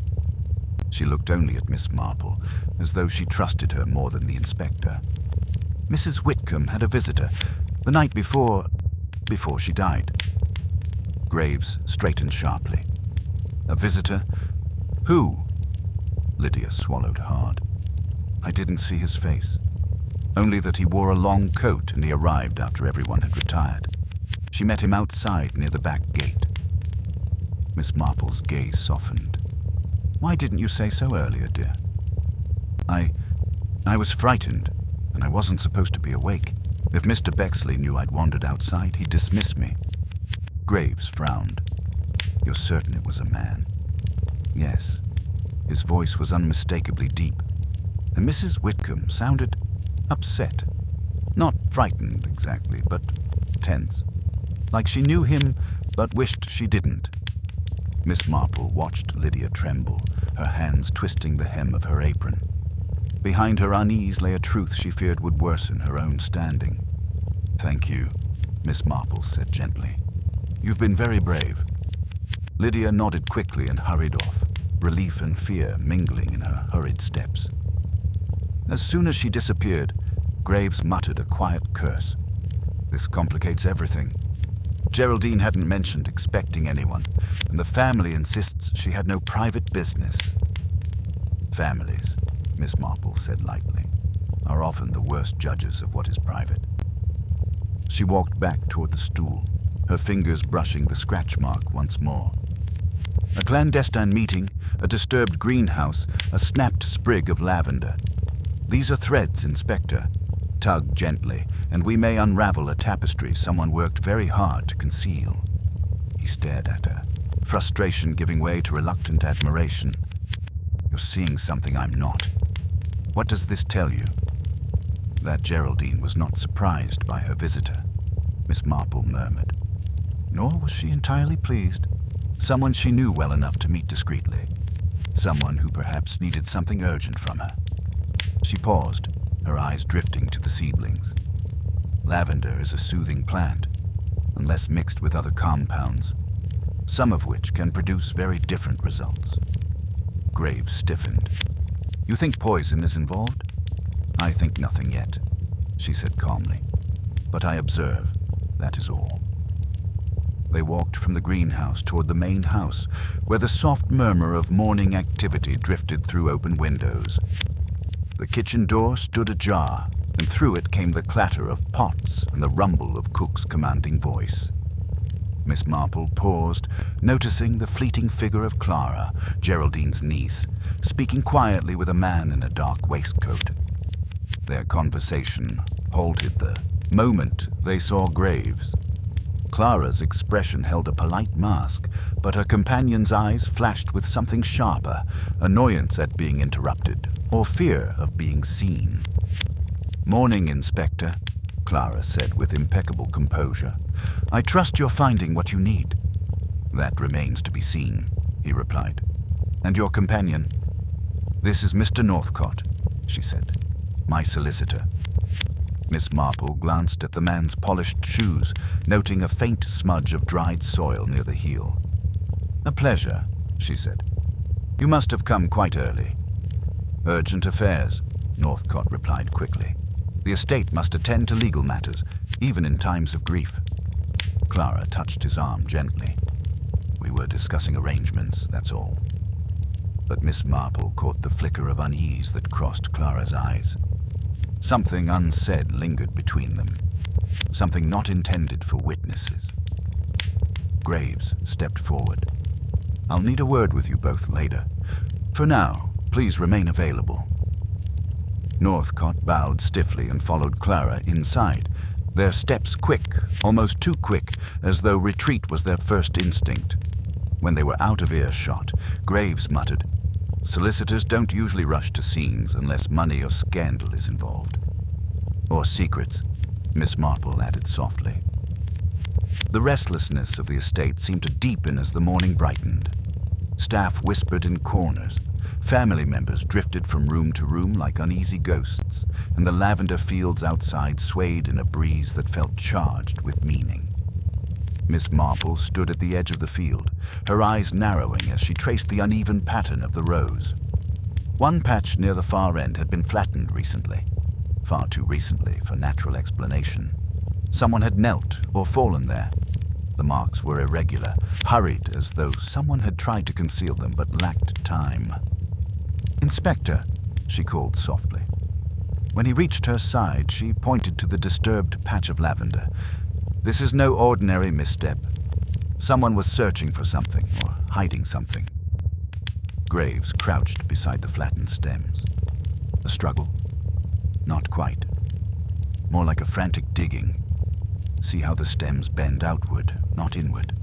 She looked only at Miss Marple, as though she trusted her more than the inspector. "Mrs. Whitcomb had a visitor the night before she died." Graves straightened sharply. "A visitor? Who?" Lydia swallowed hard. "I didn't see his face. Only that he wore a long coat and he arrived after everyone had retired. She met him outside near the back gate." Miss Marple's gaze softened. "Why didn't you say so earlier, dear?" I was frightened, and I wasn't supposed to be awake. If Mr. Bexley knew I'd wandered outside, he'd dismiss me." Graves frowned. "You're certain it was a man?" "Yes." His voice was unmistakably deep, and Mrs. Whitcomb sounded upset. Not frightened exactly, but tense. Like she knew him, but wished she didn't. Miss Marple watched Lydia tremble, her hands twisting the hem of her apron. Behind her unease lay a truth she feared would worsen her own standing. "Thank you," Miss Marple said gently. "You've been very brave." Lydia nodded quickly and hurried off, relief and fear mingling in her hurried steps. As soon as she disappeared, Graves muttered a quiet curse. "This complicates everything. Geraldine hadn't mentioned expecting anyone, and the family insists she had no private business." "Families," Miss Marple said lightly, "are often the worst judges of what is private." She walked back toward the stool, her fingers brushing the scratch mark once more. A clandestine meeting, a disturbed greenhouse, a snapped sprig of lavender. "These are threads, Inspector. Tug gently, and we may unravel a tapestry someone worked very hard to conceal." He stared at her, frustration giving way to reluctant admiration. "You're seeing something I'm not. What does this tell you?" That Geraldine was not surprised by her visitor, Miss Marple murmured. Nor was she entirely pleased. Someone she knew well enough to meet discreetly. Someone who perhaps needed something urgent from her. She paused, her eyes drifting to the seedlings. Lavender is a soothing plant, unless mixed with other compounds, some of which can produce very different results. Graves stiffened. "You think poison is involved?" "I think nothing yet," she said calmly. "But I observe, that is all." They walked from the greenhouse toward the main house, where the soft murmur of morning activity drifted through open windows. The kitchen door stood ajar, and through it came the clatter of pots and the rumble of Cook's commanding voice. Miss Marple paused, noticing the fleeting figure of Clara, Geraldine's niece, speaking quietly with a man in a dark waistcoat. Their conversation halted the moment they saw Graves. Clara's expression held a polite mask, but her companion's eyes flashed with something sharper, annoyance at being interrupted, or fear of being seen. "Morning, Inspector," Clara said with impeccable composure. "I trust you're finding what you need." "That remains to be seen," he replied. "And your companion?" "This is Mr. Northcott," she said. "My solicitor." Miss Marple glanced at the man's polished shoes, noting a faint smudge of dried soil near the heel. "A pleasure," she said. "You must have come quite early." "Urgent affairs," Northcott replied quickly. "The estate must attend to legal matters, even in times of grief." Clara touched his arm gently. "We were discussing arrangements, that's all." But Miss Marple caught the flicker of unease that crossed Clara's eyes. Something unsaid lingered between them, something not intended for witnesses. Graves stepped forward. "I'll need a word with you both later. For now, please remain available." Northcott bowed stiffly and followed Clara inside, their steps quick, almost too quick, as though retreat was their first instinct. When they were out of earshot, Graves muttered, "Solicitors don't usually rush to scenes unless money or scandal is involved." "Or secrets," Miss Marple added softly. The restlessness of the estate seemed to deepen as the morning brightened. Staff whispered in corners. Family members drifted from room to room like uneasy ghosts, and the lavender fields outside swayed in a breeze that felt charged with meaning. Miss Marple stood at the edge of the field, her eyes narrowing as she traced the uneven pattern of the rows. One patch near the far end had been flattened recently, far too recently for natural explanation. Someone had knelt or fallen there. The marks were irregular, hurried as though someone had tried to conceal them but lacked time. "Inspector," she called softly. When he reached her side, she pointed to the disturbed patch of lavender. "This is no ordinary misstep. Someone was searching for something or hiding something." Graves crouched beside the flattened stems. A struggle? Not quite. More like a frantic digging. See how the stems bend outward, not inward.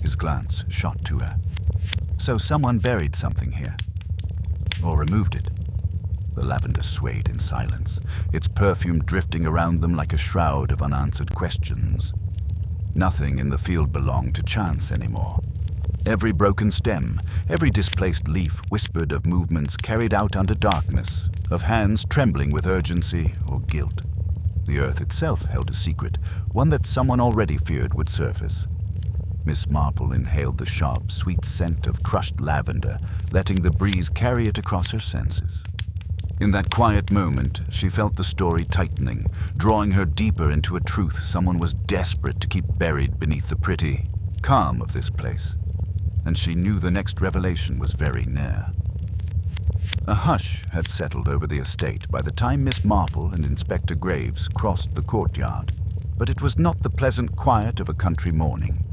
His glance shot to her. So someone buried something here. Or removed it. The lavender swayed in silence, its perfume drifting around them like a shroud of unanswered questions. Nothing in the field belonged to chance anymore. Every broken stem, every displaced leaf whispered of movements carried out under darkness, of hands trembling with urgency or guilt. The earth itself held a secret, one that someone already feared would surface. Miss Marple inhaled the sharp, sweet scent of crushed lavender, letting the breeze carry it across her senses. In that quiet moment, she felt the story tightening, drawing her deeper into a truth someone was desperate to keep buried beneath the pretty calm of this place. And she knew the next revelation was very near. A hush had settled over the estate by the time Miss Marple and Inspector Graves crossed the courtyard, but it was not the pleasant quiet of a country morning.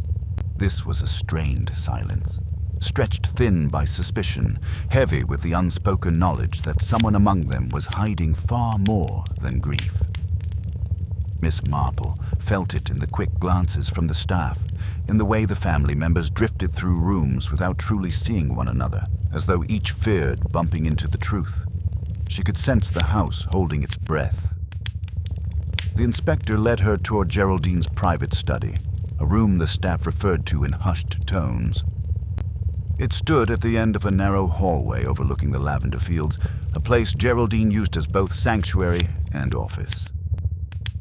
This was a strained silence, stretched thin by suspicion, heavy with the unspoken knowledge that someone among them was hiding far more than grief. Miss Marple felt it in the quick glances from the staff, in the way the family members drifted through rooms without truly seeing one another, as though each feared bumping into the truth. She could sense the house holding its breath. The inspector led her toward Geraldine's private study, a room the staff referred to in hushed tones. It stood at the end of a narrow hallway overlooking the lavender fields, a place Geraldine used as both sanctuary and office.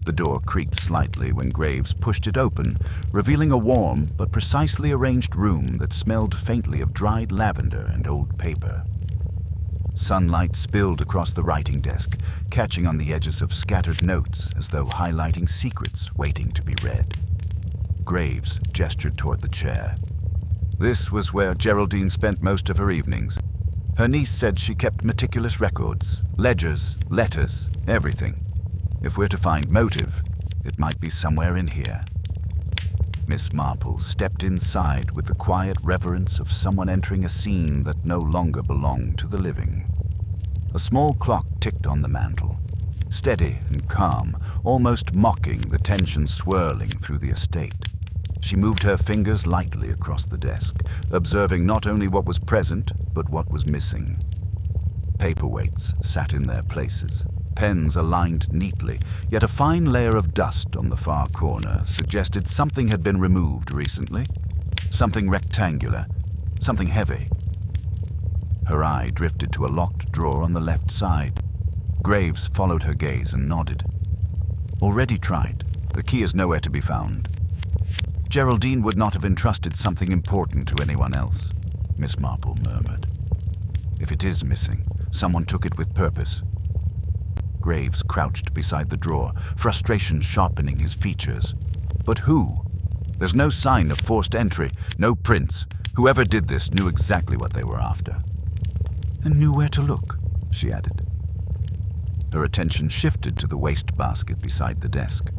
The door creaked slightly when Graves pushed it open, revealing a warm but precisely arranged room that smelled faintly of dried lavender and old paper. Sunlight spilled across the writing desk, catching on the edges of scattered notes as though highlighting secrets waiting to be read. Graves gestured toward the chair. This was where Geraldine spent most of her evenings. Her niece said she kept meticulous records, ledgers, letters, everything. If we're to find motive, it might be somewhere in here. Miss Marple stepped inside with the quiet reverence of someone entering a scene that no longer belonged to the living. A small clock ticked on the mantel, steady and calm, almost mocking the tension swirling through the estate. She moved her fingers lightly across the desk, observing not only what was present, but what was missing. Paperweights sat in their places, pens aligned neatly, yet a fine layer of dust on the far corner suggested something had been removed recently. Something rectangular, something heavy. Her eye drifted to a locked drawer on the left side. Graves followed her gaze and nodded. "Already tried. The key is nowhere to be found." "Geraldine would not have entrusted something important to anyone else," Miss Marple murmured. "If it is missing, someone took it with purpose." Graves crouched beside the drawer, frustration sharpening his features. But who? There's no sign of forced entry, no prints. Whoever did this knew exactly what they were after. "And knew where to look," she added. Her attention shifted to the wastebasket beside the desk.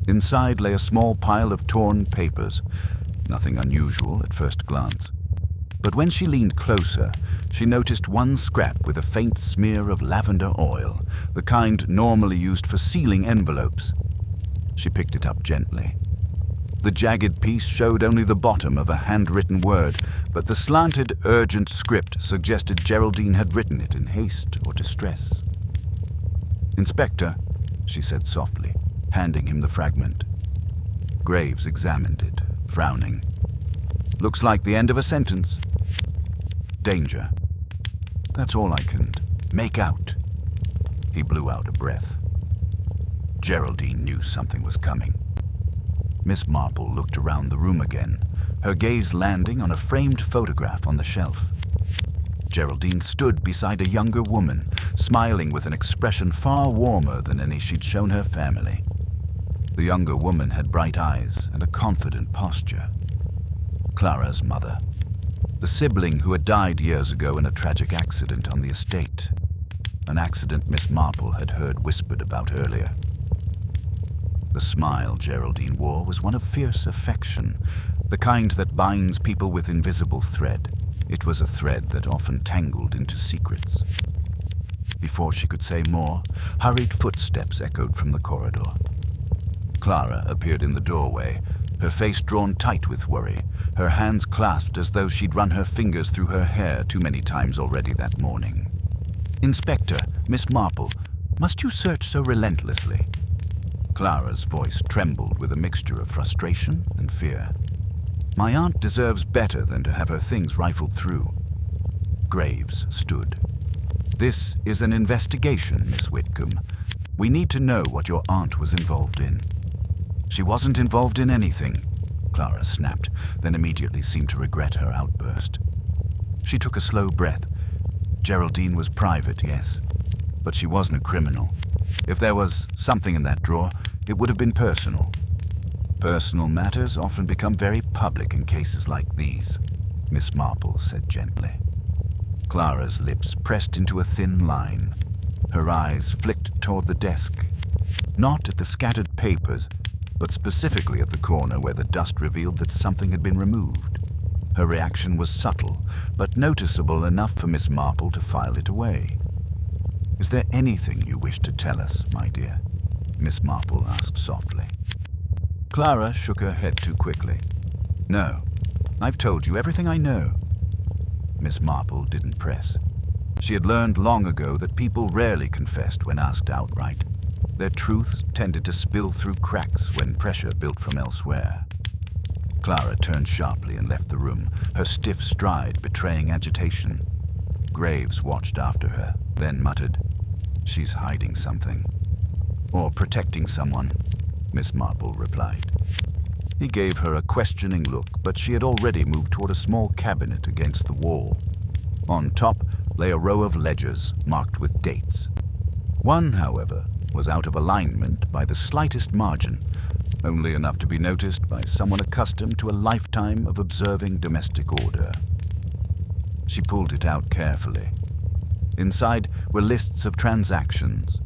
Inside lay a small pile of torn papers, nothing unusual at first glance. But when she leaned closer, she noticed one scrap with a faint smear of lavender oil, the kind normally used for sealing envelopes. She picked it up gently. The jagged piece showed only the bottom of a handwritten word, but the slanted, urgent script suggested Geraldine had written it in haste or distress. "Inspector," she said softly, handing him the fragment. Graves examined it, frowning. "Looks like the end of a sentence. Danger. That's all I can make out." He blew out a breath. Geraldine knew something was coming. Miss Marple looked around the room again, her gaze landing on a framed photograph on the shelf. Geraldine stood beside a younger woman, smiling with an expression far warmer than any she'd shown her family. The younger woman had bright eyes and a confident posture. Clara's mother, the sibling who had died years ago in a tragic accident on the estate, an accident Miss Marple had heard whispered about earlier. The smile Geraldine wore was one of fierce affection, the kind that binds people with invisible thread. It was a thread that often tangled into secrets. Before she could say more, hurried footsteps echoed from the corridor. Clara appeared in the doorway, her face drawn tight with worry, her hands clasped as though she'd run her fingers through her hair too many times already that morning. "Inspector, Miss Marple, must you search so relentlessly?" Clara's voice trembled with a mixture of frustration and fear. "My aunt deserves better than to have her things rifled through." Graves stood. "This is an investigation, Miss Whitcomb. We need to know what your aunt was involved in." "She wasn't involved in anything," Clara snapped, then immediately seemed to regret her outburst. She took a slow breath. Geraldine was private, yes, but she wasn't a criminal. If there was something in that drawer, it would have been personal. Personal matters often become very public in cases like these, Miss Marple said gently. Clara's lips pressed into a thin line. Her eyes flicked toward the desk, not at the scattered papers, but specifically at the corner where the dust revealed that something had been removed. Her reaction was subtle, but noticeable enough for Miss Marple to file it away. "Is there anything you wish to tell us, my dear?" Miss Marple asked softly. Clara shook her head too quickly. "No, I've told you everything I know." Miss Marple didn't press. She had learned long ago that people rarely confessed when asked outright. Their truths tended to spill through cracks when pressure built from elsewhere. Clara turned sharply and left the room, her stiff stride betraying agitation. Graves watched after her, then muttered, "She's hiding something. Or protecting someone," Miss Marple replied. He gave her a questioning look, but she had already moved toward a small cabinet against the wall. On top lay a row of ledgers marked with dates. One, however, was out of alignment by the slightest margin, only enough to be noticed by someone accustomed to a lifetime of observing domestic order. She pulled it out carefully. Inside were lists of transactions,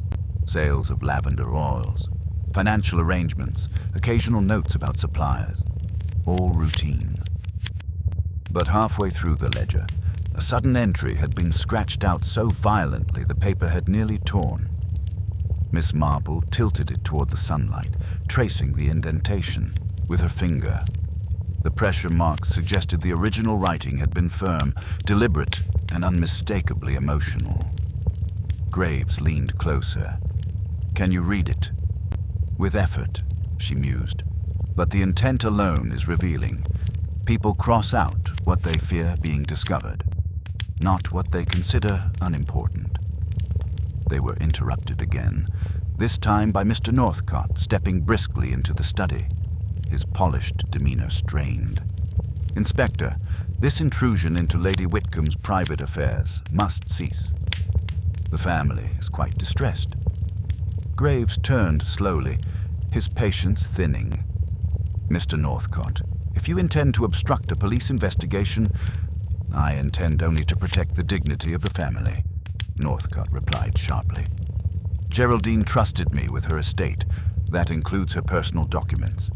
sales of lavender oils, financial arrangements, occasional notes about suppliers, all routine. But halfway through the ledger, a sudden entry had been scratched out so violently the paper had nearly torn. Miss Marple tilted it toward the sunlight, tracing the indentation with her finger. The pressure marks suggested the original writing had been firm, deliberate, and unmistakably emotional. Graves leaned closer. "Can you read it?" "With effort," she mused. "But the intent alone is revealing. People cross out what they fear being discovered, not what they consider unimportant." They were interrupted again, this time by Mr. Northcott stepping briskly into the study, his polished demeanor strained. "Inspector, this intrusion into Lady Whitcomb's private affairs must cease. The family is quite distressed." Graves turned slowly, his patience thinning. "Mr. Northcott, if you intend to obstruct a police investigation, I intend only to protect the dignity of the family," Northcott replied sharply. "Geraldine trusted me with her estate. That includes her personal documents.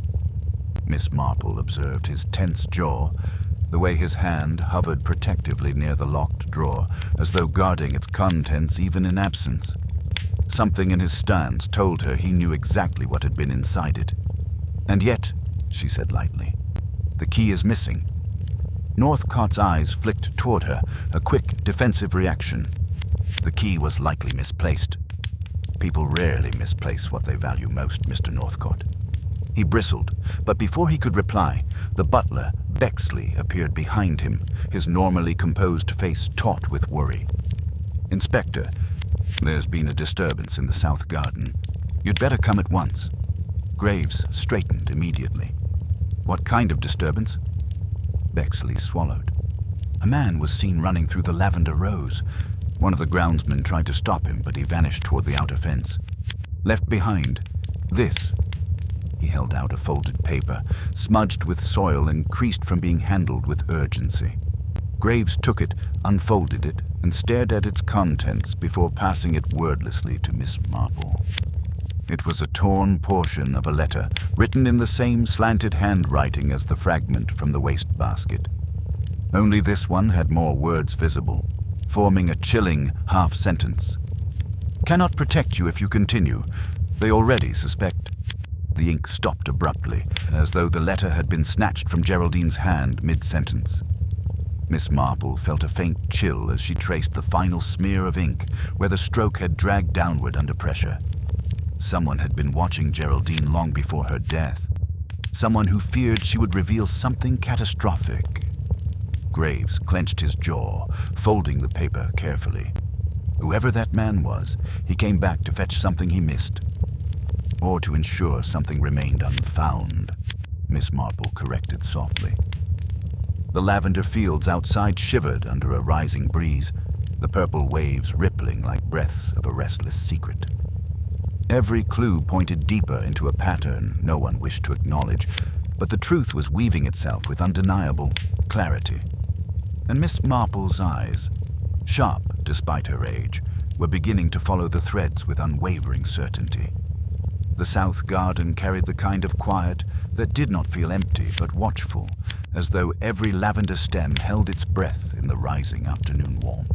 Miss Marple observed his tense jaw, the way his hand hovered protectively near the locked drawer, as though guarding its contents even in absence. Something in his stance told her he knew exactly what had been inside it. And yet, she said lightly, the key is missing. Northcott's eyes flicked toward her, a quick, defensive reaction. The key was likely misplaced. People rarely misplace what they value most, Mr. Northcott. He bristled, but before he could reply, the butler, Bexley, appeared behind him, his normally composed face taut with worry. "Inspector, there's been a disturbance in the south garden. You'd better come at once." Graves straightened immediately. "What kind of disturbance?" Bexley swallowed. "A man was seen running through the Lavender Rose. One of the groundsmen tried to stop him, but he vanished toward the outer fence. Left behind this." He held out a folded paper, smudged with soil and creased from being handled with urgency. Graves took it, unfolded it, and stared at its contents before passing it wordlessly to Miss Marple. It was a torn portion of a letter, written in the same slanted handwriting as the fragment from the wastebasket. Only this one had more words visible, forming a chilling half-sentence. "Cannot protect you if you continue. They already suspect." The ink stopped abruptly, as though the letter had been snatched from Geraldine's hand mid-sentence. Miss Marple felt a faint chill as she traced the final smear of ink where the stroke had dragged downward under pressure. Someone had been watching Geraldine long before her death. Someone who feared she would reveal something catastrophic. Graves clenched his jaw, folding the paper carefully. Whoever that man was, he came back to fetch something he missed. Or to ensure something remained unfound, Miss Marple corrected softly. The lavender fields outside shivered under a rising breeze, the purple waves rippling like breaths of a restless secret. Every clue pointed deeper into a pattern no one wished to acknowledge, but the truth was weaving itself with undeniable clarity. And Miss Marple's eyes, sharp despite her age, were beginning to follow the threads with unwavering certainty. The south garden carried the kind of quiet that did not feel empty but watchful, as though every lavender stem held its breath in the rising afternoon warmth.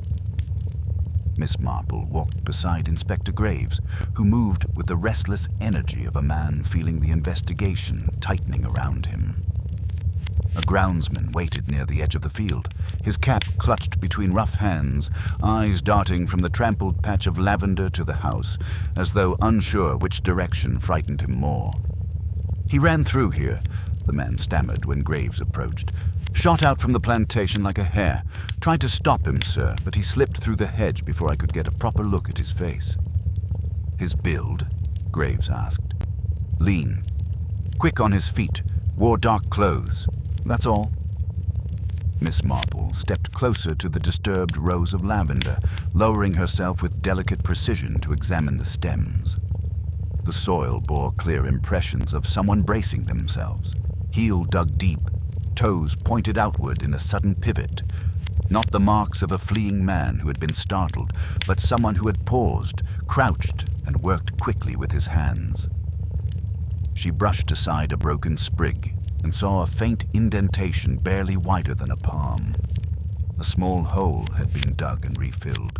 Miss Marple walked beside Inspector Graves, who moved with the restless energy of a man feeling the investigation tightening around him. A groundsman waited near the edge of the field, his cap clutched between rough hands, eyes darting from the trampled patch of lavender to the house, as though unsure which direction frightened him more. "He ran through here," the man stammered when Graves approached. "Shot out from the plantation like a hare. Tried to stop him, sir, but he slipped through the hedge before I could get a proper look at his face." "His build?" Graves asked. "Lean. Quick on his feet. Wore dark clothes. That's all." Miss Marple stepped closer to the disturbed rows of lavender, lowering herself with delicate precision to examine the stems. The soil bore clear impressions of someone bracing themselves, heel dug deep, toes pointed outward in a sudden pivot. Not the marks of a fleeing man who had been startled, but someone who had paused, crouched, and worked quickly with his hands. She brushed aside a broken sprig and saw a faint indentation barely wider than a palm. A small hole had been dug and refilled.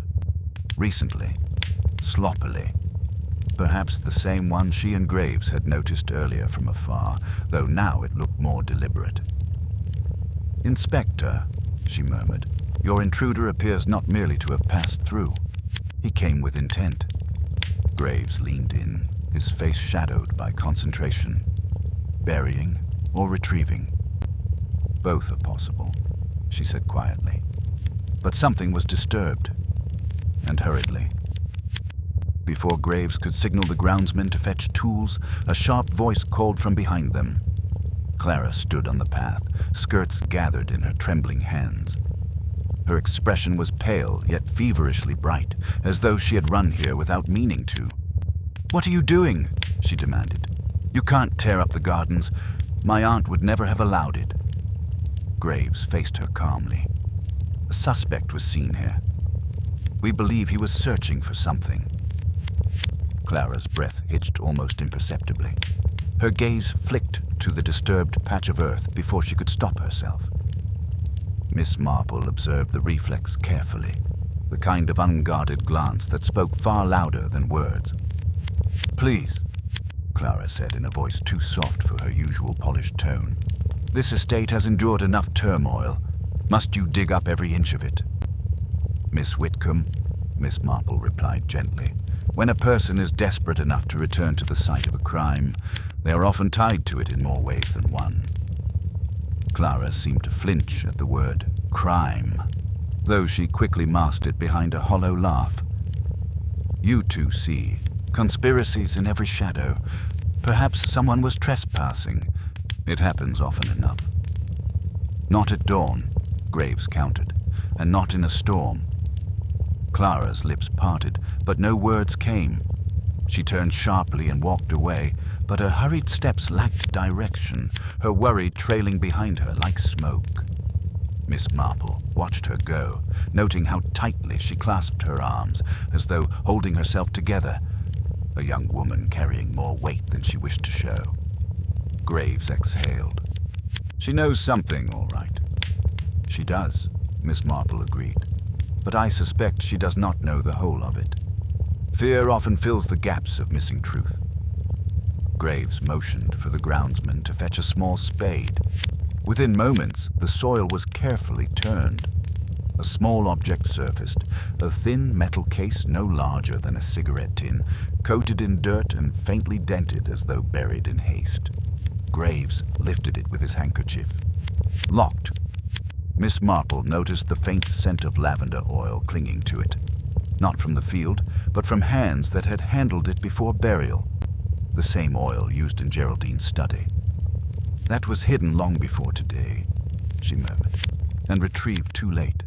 Recently, sloppily. Perhaps the same one she and Graves had noticed earlier from afar, though now it looked more deliberate. "Inspector," she murmured, "your intruder appears not merely to have passed through. He came with intent." Graves leaned in, his face shadowed by concentration. "Burying or retrieving? Both are possible," she said quietly. But something was disturbed, and hurriedly. Before Graves could signal the groundsman to fetch tools, a sharp voice called from behind them. Clara stood on the path, skirts gathered in her trembling hands. Her expression was pale, yet feverishly bright, as though she had run here without meaning to. "What are you doing?" she demanded. "You can't tear up the gardens. My aunt would never have allowed it." Graves faced her calmly. "A suspect was seen here. We believe he was searching for something." Clara's breath hitched almost imperceptibly. Her gaze flicked to the disturbed patch of earth before she could stop herself. Miss Marple observed the reflex carefully, the kind of unguarded glance that spoke far louder than words. "Please," Clara said in a voice too soft for her usual polished tone. "This estate has endured enough turmoil. Must you dig up every inch of it?" "Miss Whitcomb," Miss Marple replied gently, "when a person is desperate enough to return to the site of a crime, they are often tied to it in more ways than one." Clara seemed to flinch at the word crime, though she quickly masked it behind a hollow laugh. "You two see conspiracies in every shadow. Perhaps someone was trespassing. It happens often enough." "Not at dawn," Graves countered, "and not in a storm." Clara's lips parted, but no words came. She turned sharply and walked away, but her hurried steps lacked direction, her worry trailing behind her like smoke. Miss Marple watched her go, noting how tightly she clasped her arms, as though holding herself together, a young woman carrying more weight than she wished to show. Graves exhaled. "She knows something, all right." "She does," Miss Marple agreed, "but I suspect she does not know the whole of it. Fear often fills the gaps of missing truth." Graves motioned for the groundsman to fetch a small spade. Within moments, the soil was carefully turned. A small object surfaced, a thin metal case no larger than a cigarette tin, coated in dirt and faintly dented as though buried in haste. Graves lifted it with his handkerchief. Locked. Miss Marple noticed the faint scent of lavender oil clinging to it, not from the field, but from hands that had handled it before burial, the same oil used in Geraldine's study. "That was hidden long before today," she murmured, "and retrieved too late."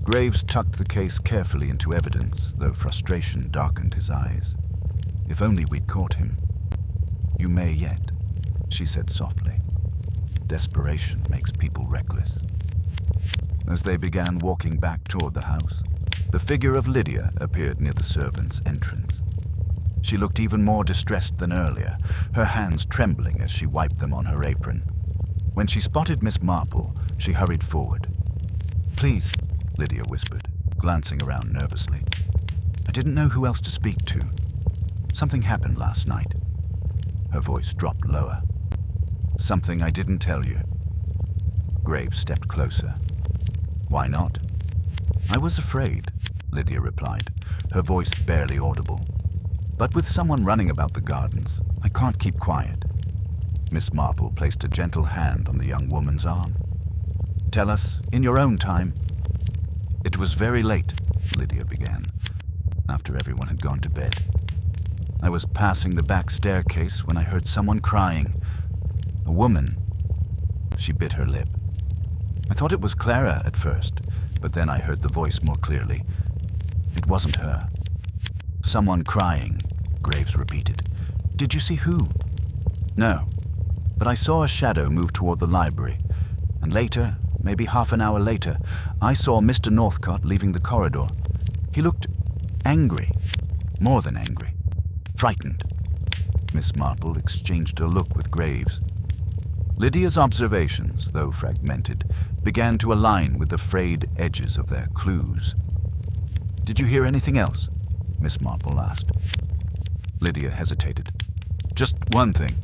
Graves tucked the case carefully into evidence, though frustration darkened his eyes. "If only we'd caught him." "You may yet," she said softly. "Desperation makes people reckless." As they began walking back toward the house, the figure of Lydia appeared near the servants' entrance. She looked even more distressed than earlier, her hands trembling as she wiped them on her apron. When she spotted Miss Marple, she hurried forward. "Please," Lydia whispered, glancing around nervously. "I didn't know who else to speak to. Something happened last night." Her voice dropped lower. "Something I didn't tell you." Graves stepped closer. "Why not?" "I was afraid," Lydia replied, her voice barely audible. "But with someone running about the gardens, I can't keep quiet." Miss Marple placed a gentle hand on the young woman's arm. "Tell us in your own time." "It was very late," Lydia began, after everyone had gone to bed. "I was passing the back staircase when I heard someone crying. A woman." She bit her lip. "I thought it was Clara at first, but then I heard the voice more clearly. It wasn't her." "Someone crying," Graves repeated. "Did you see who?" "No, but I saw a shadow move toward the library, and later, maybe half an hour later, I saw Mr. Northcott leaving the corridor. He looked angry, more than angry, frightened." Miss Marple exchanged a look with Graves. Lydia's observations, though fragmented, began to align with the frayed edges of their clues. "Did you hear anything else?" Miss Marple asked. Lydia hesitated. "Just one thing.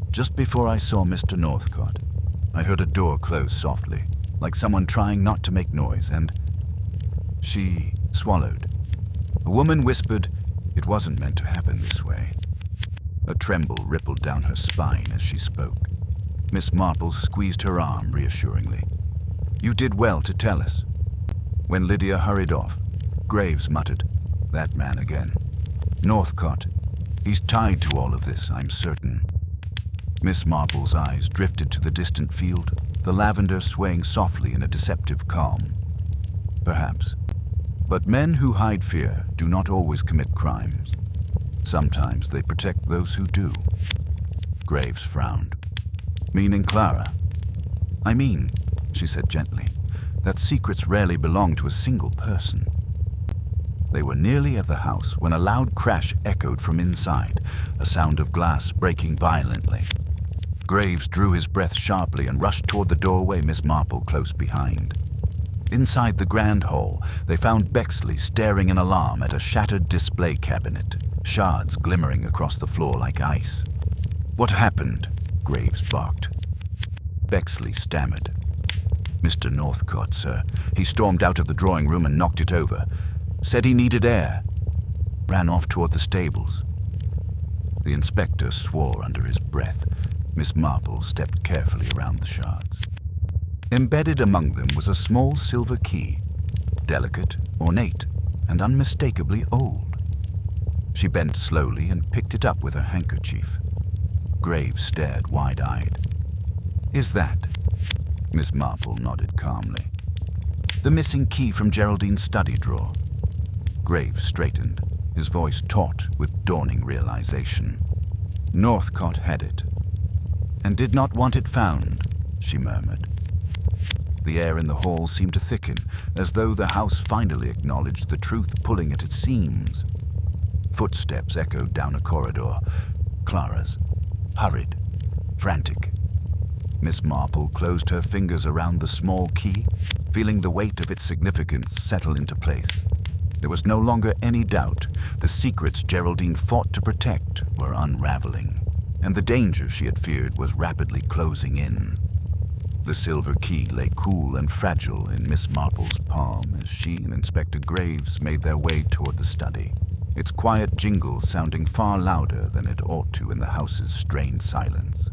Just before I saw Mr. Northcott, I heard a door close softly, like someone trying not to make noise, and..." She swallowed. A woman whispered, "It wasn't meant to happen this way." A tremble rippled down her spine as she spoke. Miss Marple squeezed her arm reassuringly. "You did well to tell us." When Lydia hurried off, Graves muttered, "That man again. Northcott. He's tied to all of this, I'm certain." Miss Marple's eyes drifted to the distant field, the lavender swaying softly in a deceptive calm. Perhaps. But men who hide fear do not always commit crimes. Sometimes they protect those who do. Graves frowned. "Meaning Clara?" "I mean," she said gently, "that secrets rarely belong to a single person." They were nearly at the house when a loud crash echoed from inside, a sound of glass breaking violently. Graves drew his breath sharply and rushed toward the doorway, Miss Marple close behind. Inside the grand hall, they found Bexley staring in alarm at a shattered display cabinet, shards glimmering across the floor like ice. "What happened?" Graves barked. Bexley stammered. "Mr. Northcote, sir. He stormed out of the drawing room and knocked it over. Said he needed air. Ran off toward the stables." The inspector swore under his breath. Miss Marple stepped carefully around the shards. Embedded among them was a small silver key, delicate, ornate, and unmistakably old. She bent slowly and picked it up with her handkerchief. Graves stared wide-eyed. "Is that?" Miss Marple nodded calmly. "The missing key from Geraldine's study drawer." Graves straightened, his voice taut with dawning realization. "Northcote had it, and did not want it found," she murmured. The air in the hall seemed to thicken, as though the house finally acknowledged the truth pulling at its seams. Footsteps echoed down a corridor. Clara's, hurried, frantic. Miss Marple closed her fingers around the small key, feeling the weight of its significance settle into place. There was no longer any doubt. The secrets Geraldine fought to protect were unraveling, and the danger she had feared was rapidly closing in. The silver key lay cool and fragile in Miss Marple's palm as she and Inspector Graves made their way toward the study, its quiet jingle sounding far louder than it ought to in the house's strained silence.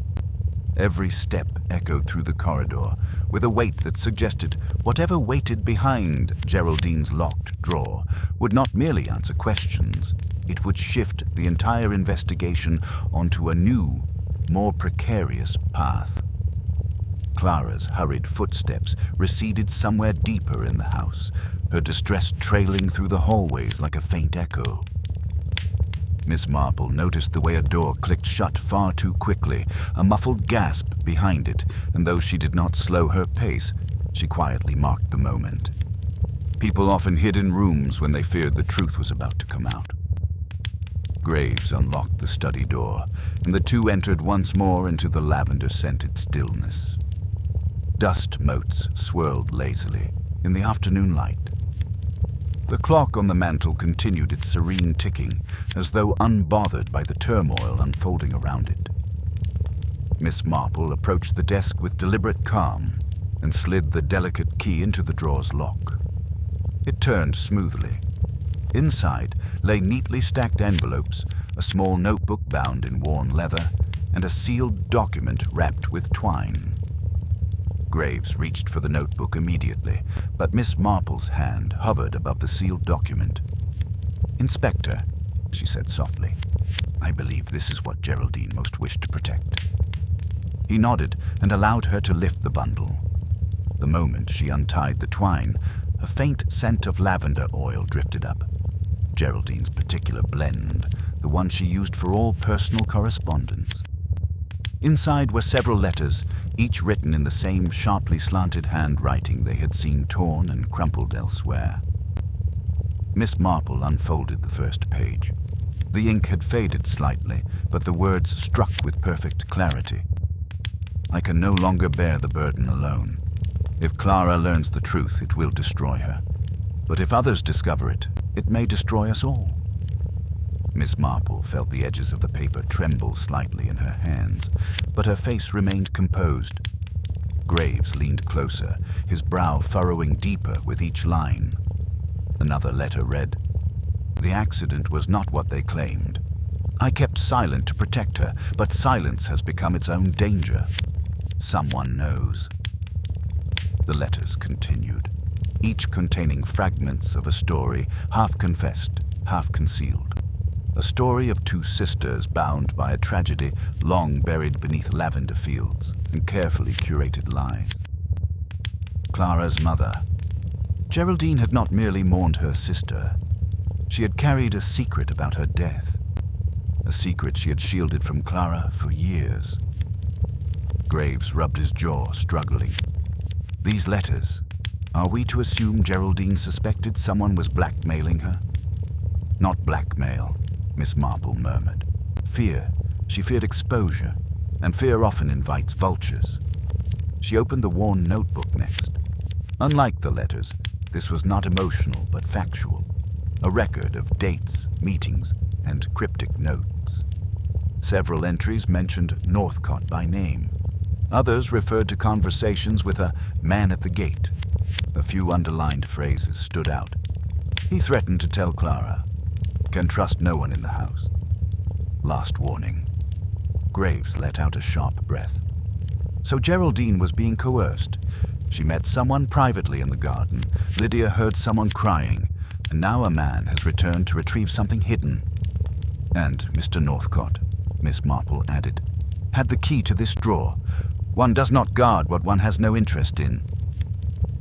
Every step echoed through the corridor with a weight that suggested whatever waited behind Geraldine's locked drawer would not merely answer questions, it would shift the entire investigation onto a new, more precarious path. Clara's hurried footsteps receded somewhere deeper in the house, her distress trailing through the hallways like a faint echo. Miss Marple noticed the way a door clicked shut far too quickly, a muffled gasp behind it, and though she did not slow her pace, she quietly marked the moment. People often hid in rooms when they feared the truth was about to come out. Graves unlocked the study door, and the two entered once more into the lavender-scented stillness. Dust motes swirled lazily in the afternoon light. The clock on the mantel continued its serene ticking, as though unbothered by the turmoil unfolding around it. Miss Marple approached the desk with deliberate calm and slid the delicate key into the drawer's lock. It turned smoothly. Inside lay neatly stacked envelopes, a small notebook bound in worn leather, and a sealed document wrapped with twine. Graves reached for the notebook immediately, but Miss Marple's hand hovered above the sealed document. "Inspector," she said softly, "I believe this is what Geraldine most wished to protect." He nodded and allowed her to lift the bundle. The moment she untied the twine, a faint scent of lavender oil drifted up. Geraldine's particular blend, the one she used for all personal correspondence. Inside were several letters, each written in the same sharply slanted handwriting they had seen torn and crumpled elsewhere. Miss Marple unfolded the first page. The ink had faded slightly, but the words struck with perfect clarity. "I can no longer bear the burden alone. If Clara learns the truth, it will destroy her. But if others discover it, it may destroy us all." Miss Marple felt the edges of the paper tremble slightly in her hands, but her face remained composed. Graves leaned closer, his brow furrowing deeper with each line. Another letter read, "The accident was not what they claimed. I kept silent to protect her, but silence has become its own danger. Someone knows." The letters continued, each containing fragments of a story, half confessed, half concealed. A story of two sisters bound by a tragedy long buried beneath lavender fields and carefully curated lies. Clara's mother. Geraldine had not merely mourned her sister. She had carried a secret about her death, a secret she had shielded from Clara for years. Graves rubbed his jaw, struggling. These letters. Are we to assume Geraldine suspected someone was blackmailing her? Not blackmail, Miss Marple murmured. Fear. She feared exposure, and fear often invites vultures. She opened the worn notebook next. Unlike the letters, this was not emotional but factual. A record of dates, meetings, and cryptic notes. Several entries mentioned Northcott by name. Others referred to conversations with a man at the gate. A few underlined phrases stood out. He threatened to tell Clara, "Can trust no one in the house." Last warning. Graves let out a sharp breath. So Geraldine was being coerced. She met someone privately in the garden. Lydia heard someone crying, and now a man has returned to retrieve something hidden. And Mr. Northcott, Miss Marple added, had the key to this drawer. One does not guard what one has no interest in.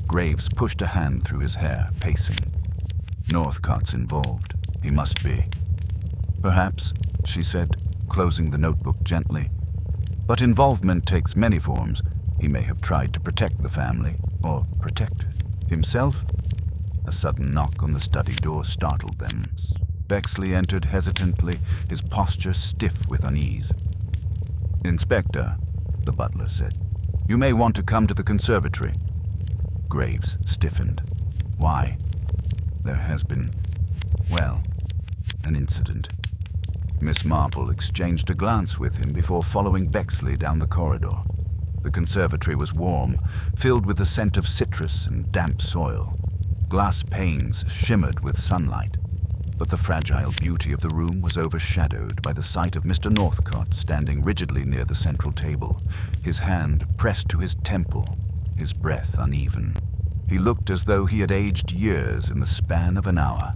Graves pushed a hand through his hair, pacing. Northcott's involved. He must be. Perhaps, she said, closing the notebook gently. But involvement takes many forms. He may have tried to protect the family, or protect himself. A sudden knock on the study door startled them. Bexley entered hesitantly, his posture stiff with unease. "Inspector," the butler said, "you may want to come to the conservatory." Graves stiffened. "Why?" "There has been, well, an incident." Miss Marple exchanged a glance with him before following Bexley down the corridor. The conservatory was warm, filled with the scent of citrus and damp soil. Glass panes shimmered with sunlight, but the fragile beauty of the room was overshadowed by the sight of Mr. Northcott standing rigidly near the central table, his hand pressed to his temple, his breath uneven. He looked as though he had aged years in the span of an hour.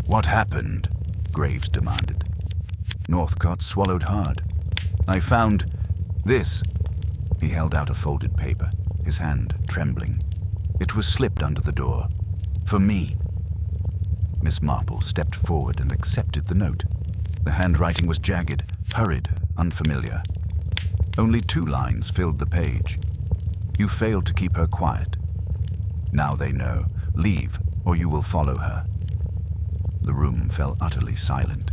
"What happened?" Graves demanded. Northcott swallowed hard. "I found this." He held out a folded paper, his hand trembling. It was slipped under the door. "For me." Miss Marple stepped forward and accepted the note. The handwriting was jagged, hurried, unfamiliar. Only 2 lines filled the page. "You failed to keep her quiet. Now they know. Leave, or you will follow her." The room fell utterly silent.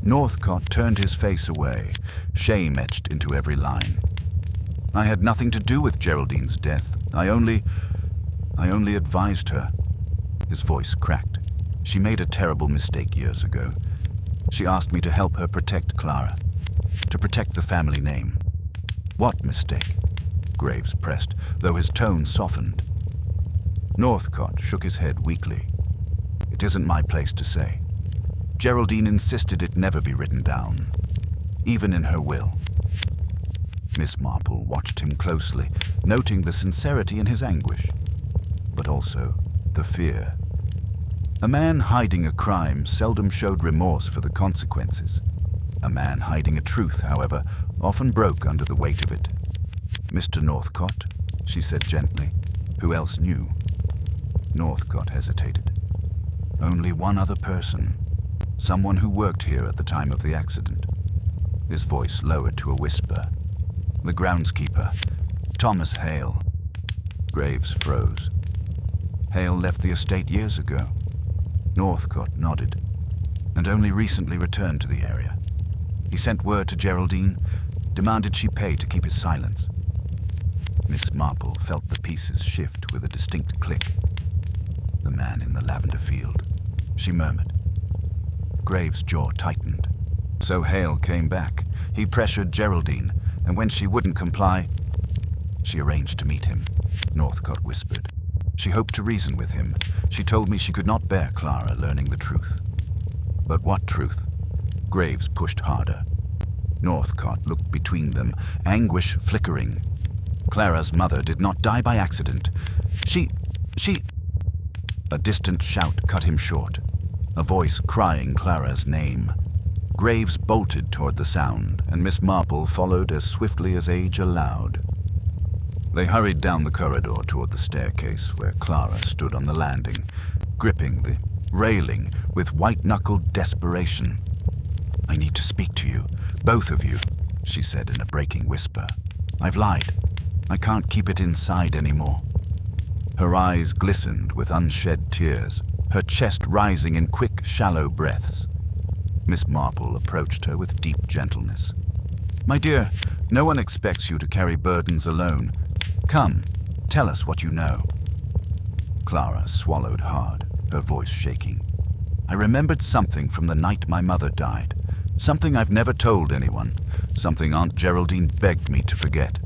Northcott turned his face away, shame etched into every line. "I had nothing to do with Geraldine's death. I only advised her." His voice cracked. "She made a terrible mistake years ago. She asked me to help her protect Clara, to protect the family name." "What mistake?" Graves pressed, though his tone softened. Northcott shook his head weakly. "It isn't my place to say. Geraldine insisted it never be written down, even in her will." Miss Marple watched him closely, noting the sincerity in his anguish, but also the fear. A man hiding a crime seldom showed remorse for the consequences. A man hiding a truth, however, often broke under the weight of it. "Mr. Northcott," she said gently. "Who else knew?" Northcott hesitated. "Only one other person. Someone who worked here at the time of the accident." His voice lowered to a whisper. "The groundskeeper, Thomas Hale." Graves froze. "Hale left the estate years ago." Northcott nodded. "And only recently returned to the area. He sent word to Geraldine, demanded she pay to keep his silence." Miss Marple felt the pieces shift with a distinct click. "The man in the lavender field," she murmured. Graves' jaw tightened. So Hale came back. He pressured Geraldine, and when she wouldn't comply, "She arranged to meet him," Northcott whispered. "She hoped to reason with him. She told me she could not bear Clara learning the truth." "But what truth?" Graves pushed harder. Northcott looked between them, anguish flickering. "Clara's mother did not die by accident. She... A distant shout cut him short, a voice crying Clara's name. Graves bolted toward the sound, and Miss Marple followed as swiftly as age allowed. They hurried down the corridor toward the staircase, where Clara stood on the landing, gripping the railing with white-knuckled desperation. "I need to speak to you, both of you," she said in a breaking whisper. "I've lied. I can't keep it inside anymore." Her eyes glistened with unshed tears, her chest rising in quick, shallow breaths. Miss Marple approached her with deep gentleness. "My dear, no one expects you to carry burdens alone. Come, tell us what you know." Clara swallowed hard, her voice shaking. "I remembered something from the night my mother died. Something I've never told anyone. Something Aunt Geraldine begged me to forget."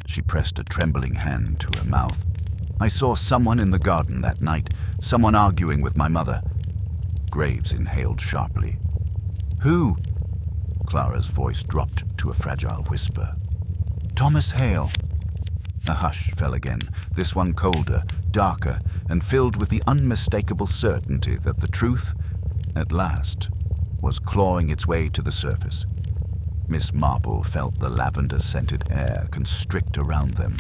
She pressed a trembling hand to her mouth. "I saw someone in the garden that night, someone arguing with my mother." Graves inhaled sharply. "Who?" Clara's voice dropped to a fragile whisper. "Thomas Hale." A hush fell again, this one colder, darker, and filled with the unmistakable certainty that the truth, at last, was clawing its way to the surface. Miss Marple felt the lavender-scented air constrict around them.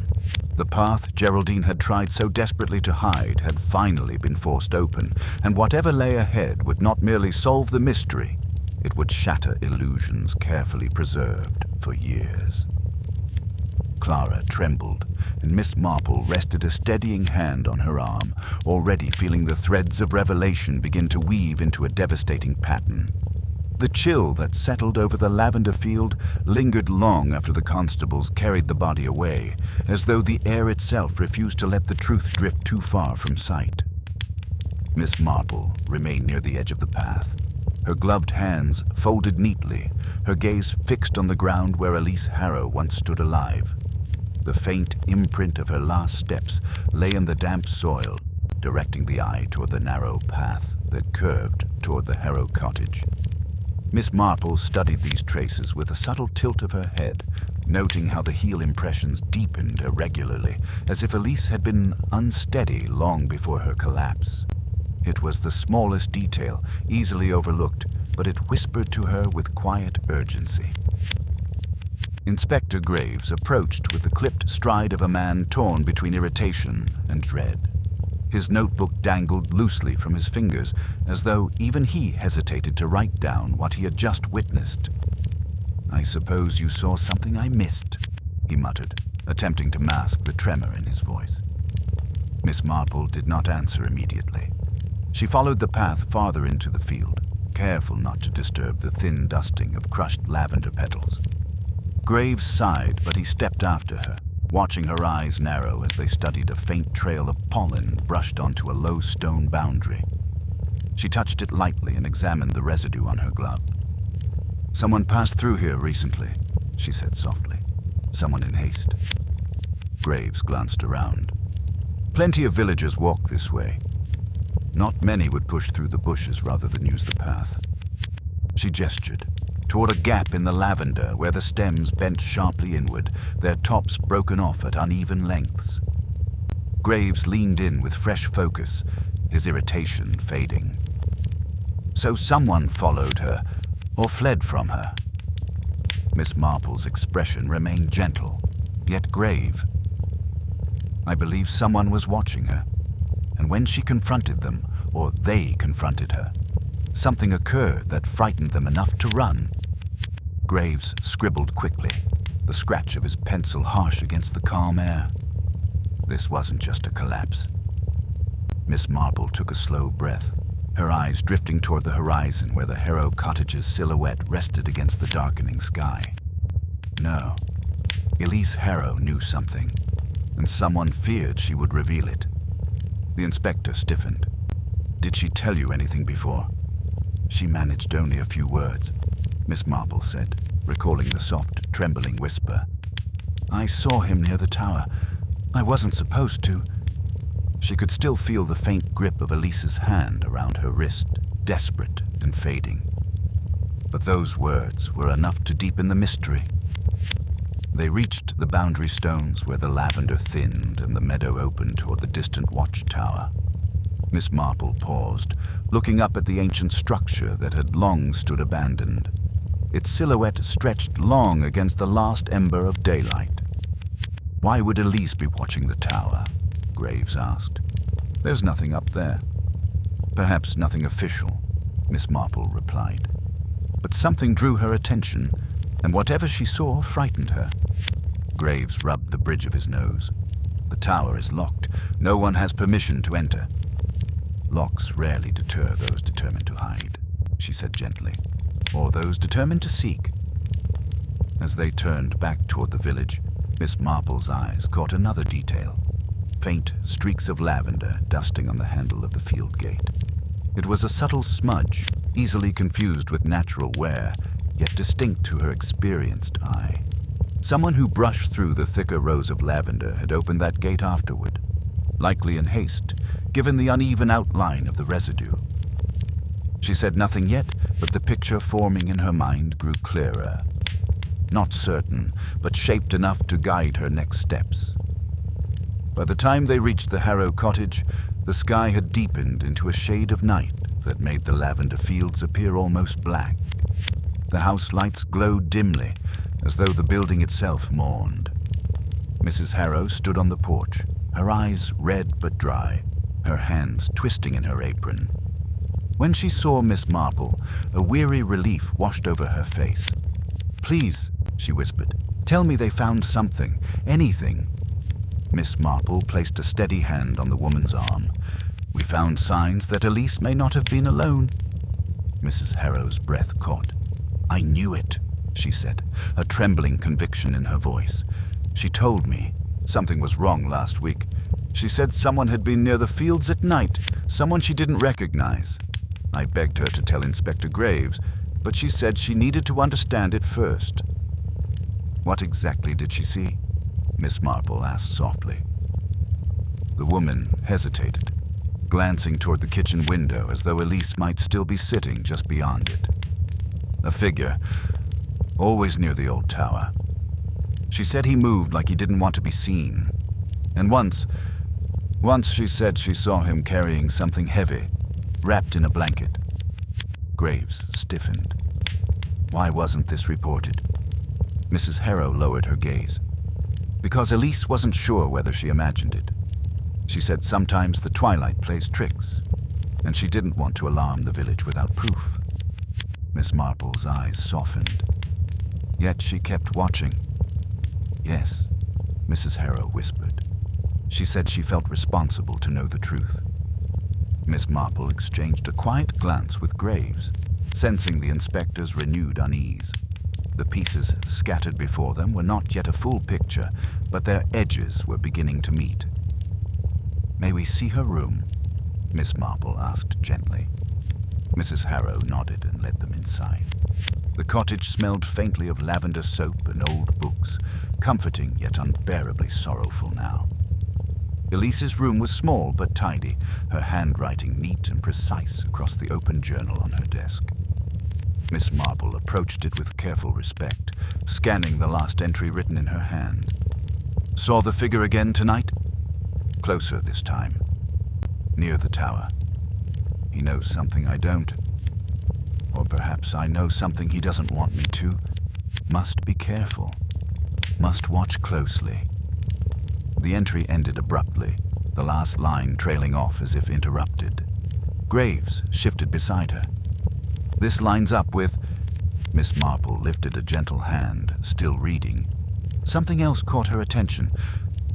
The path Geraldine had tried so desperately to hide had finally been forced open, and whatever lay ahead would not merely solve the mystery, it would shatter illusions carefully preserved for years. Clara trembled, and Miss Marple rested a steadying hand on her arm, already feeling the threads of revelation begin to weave into a devastating pattern. The chill that settled over the lavender field lingered long after the constables carried the body away, as though the air itself refused to let the truth drift too far from sight. Miss Marple remained near the edge of the path, her gloved hands folded neatly, her gaze fixed on the ground where Elise Harrow once stood alive. The faint imprint of her last steps lay in the damp soil, directing the eye toward the narrow path that curved toward the Harrow cottage. Miss Marple studied these traces with a subtle tilt of her head, noting how the heel impressions deepened irregularly, as if Elise had been unsteady long before her collapse. It was the smallest detail, easily overlooked, but it whispered to her with quiet urgency. Inspector Graves approached with the clipped stride of a man torn between irritation and dread. His notebook dangled loosely from his fingers, as though even he hesitated to write down what he had just witnessed. "I suppose you saw something I missed," he muttered, attempting to mask the tremor in his voice. Miss Marple did not answer immediately. She followed the path farther into the field, careful not to disturb the thin dusting of crushed lavender petals. Graves sighed, but he stepped after her, watching her eyes narrow as they studied a faint trail of pollen brushed onto a low stone boundary. She touched it lightly and examined the residue on her glove. "Someone passed through here recently," she said softly. "Someone in haste." Graves glanced around. Plenty of villagers walk this way. Not many would push through the bushes rather than use the path. She gestured toward a gap in the lavender where the stems bent sharply inward, their tops broken off at uneven lengths. Graves leaned in with fresh focus, his irritation fading. So someone followed her, or fled from her. Miss Marple's expression remained gentle, yet grave. "I believe someone was watching her, and when she confronted them, or they confronted her, something occurred that frightened them enough to run." Graves scribbled quickly, the scratch of his pencil harsh against the calm air. This wasn't just a collapse. Miss Marple took a slow breath, her eyes drifting toward the horizon where the Harrow cottage's silhouette rested against the darkening sky. No, Elise Harrow knew something, and someone feared she would reveal it. The inspector stiffened. "Did she tell you anything before?" "She managed only a few words," Miss Marple said, recalling the soft, trembling whisper. "I saw him near the tower. I wasn't supposed to." She could still feel the faint grip of Elise's hand around her wrist, desperate and fading. But those words were enough to deepen the mystery. They reached the boundary stones where the lavender thinned and the meadow opened toward the distant watchtower. Miss Marple paused, looking up at the ancient structure that had long stood abandoned. Its silhouette stretched long against the last ember of daylight. "Why would Elise be watching the tower?" Graves asked. "There's nothing up there." "Perhaps nothing official," Miss Marple replied. "But something drew her attention, and whatever she saw frightened her." Graves rubbed the bridge of his nose. "The tower is locked. No one has permission to enter." Locks rarely deter those determined to hide, she said gently, or those determined to seek. As they turned back toward the village, Miss Marple's eyes caught another detail. Faint streaks of lavender dusting on the handle of the field gate. It was a subtle smudge, easily confused with natural wear, yet distinct to her experienced eye. Someone who brushed through the thicker rows of lavender had opened that gate afterward, likely in haste, given the uneven outline of the residue. She said nothing yet, but the picture forming in her mind grew clearer. Not certain, but shaped enough to guide her next steps. By the time they reached the Harrow cottage, the sky had deepened into a shade of night that made the lavender fields appear almost black. The house lights glowed dimly, as though the building itself mourned. Mrs. Harrow stood on the porch, her eyes red but dry, her hands twisting in her apron. When she saw Miss Marple, a weary relief washed over her face. "Please," she whispered, "tell me they found something, anything." Miss Marple placed a steady hand on the woman's arm. "We found signs that Elise may not have been alone." Mrs. Harrow's breath caught. "I knew it," she said, a trembling conviction in her voice. "She told me something was wrong last week. She said someone had been near the fields at night, someone she didn't recognize. I begged her to tell Inspector Graves, but she said she needed to understand it first." "What exactly did she see?" Miss Marple asked softly. The woman hesitated, glancing toward the kitchen window as though Elise might still be sitting just beyond it. A figure, always near the old tower. She said he moved like he didn't want to be seen. And once she said she saw him carrying something heavy, wrapped in a blanket. Graves stiffened. Why wasn't this reported? Mrs. Harrow lowered her gaze. Because Elise wasn't sure whether she imagined it. She said sometimes the twilight plays tricks, and she didn't want to alarm the village without proof. Miss Marple's eyes softened. Yet she kept watching. "Yes," Mrs. Harrow whispered. She said she felt responsible to know the truth. Miss Marple exchanged a quiet glance with Graves, sensing the inspector's renewed unease. The pieces scattered before them were not yet a full picture, but their edges were beginning to meet. "May we see her room?" Miss Marple asked gently. Mrs. Harrow nodded and led them inside. The cottage smelled faintly of lavender soap and old books, comforting yet unbearably sorrowful now. Elise's room was small but tidy, her handwriting neat and precise across the open journal on her desk. Miss Marple approached it with careful respect, scanning the last entry written in her hand. "Saw the figure again tonight?" "Closer this time. Near the tower. He knows something I don't. Or perhaps I know something he doesn't want me to. Must be careful. Must watch closely." The entry ended abruptly, the last line trailing off as if interrupted. Graves shifted beside her. "This lines up with..." Miss Marple lifted a gentle hand, still reading. Something else caught her attention.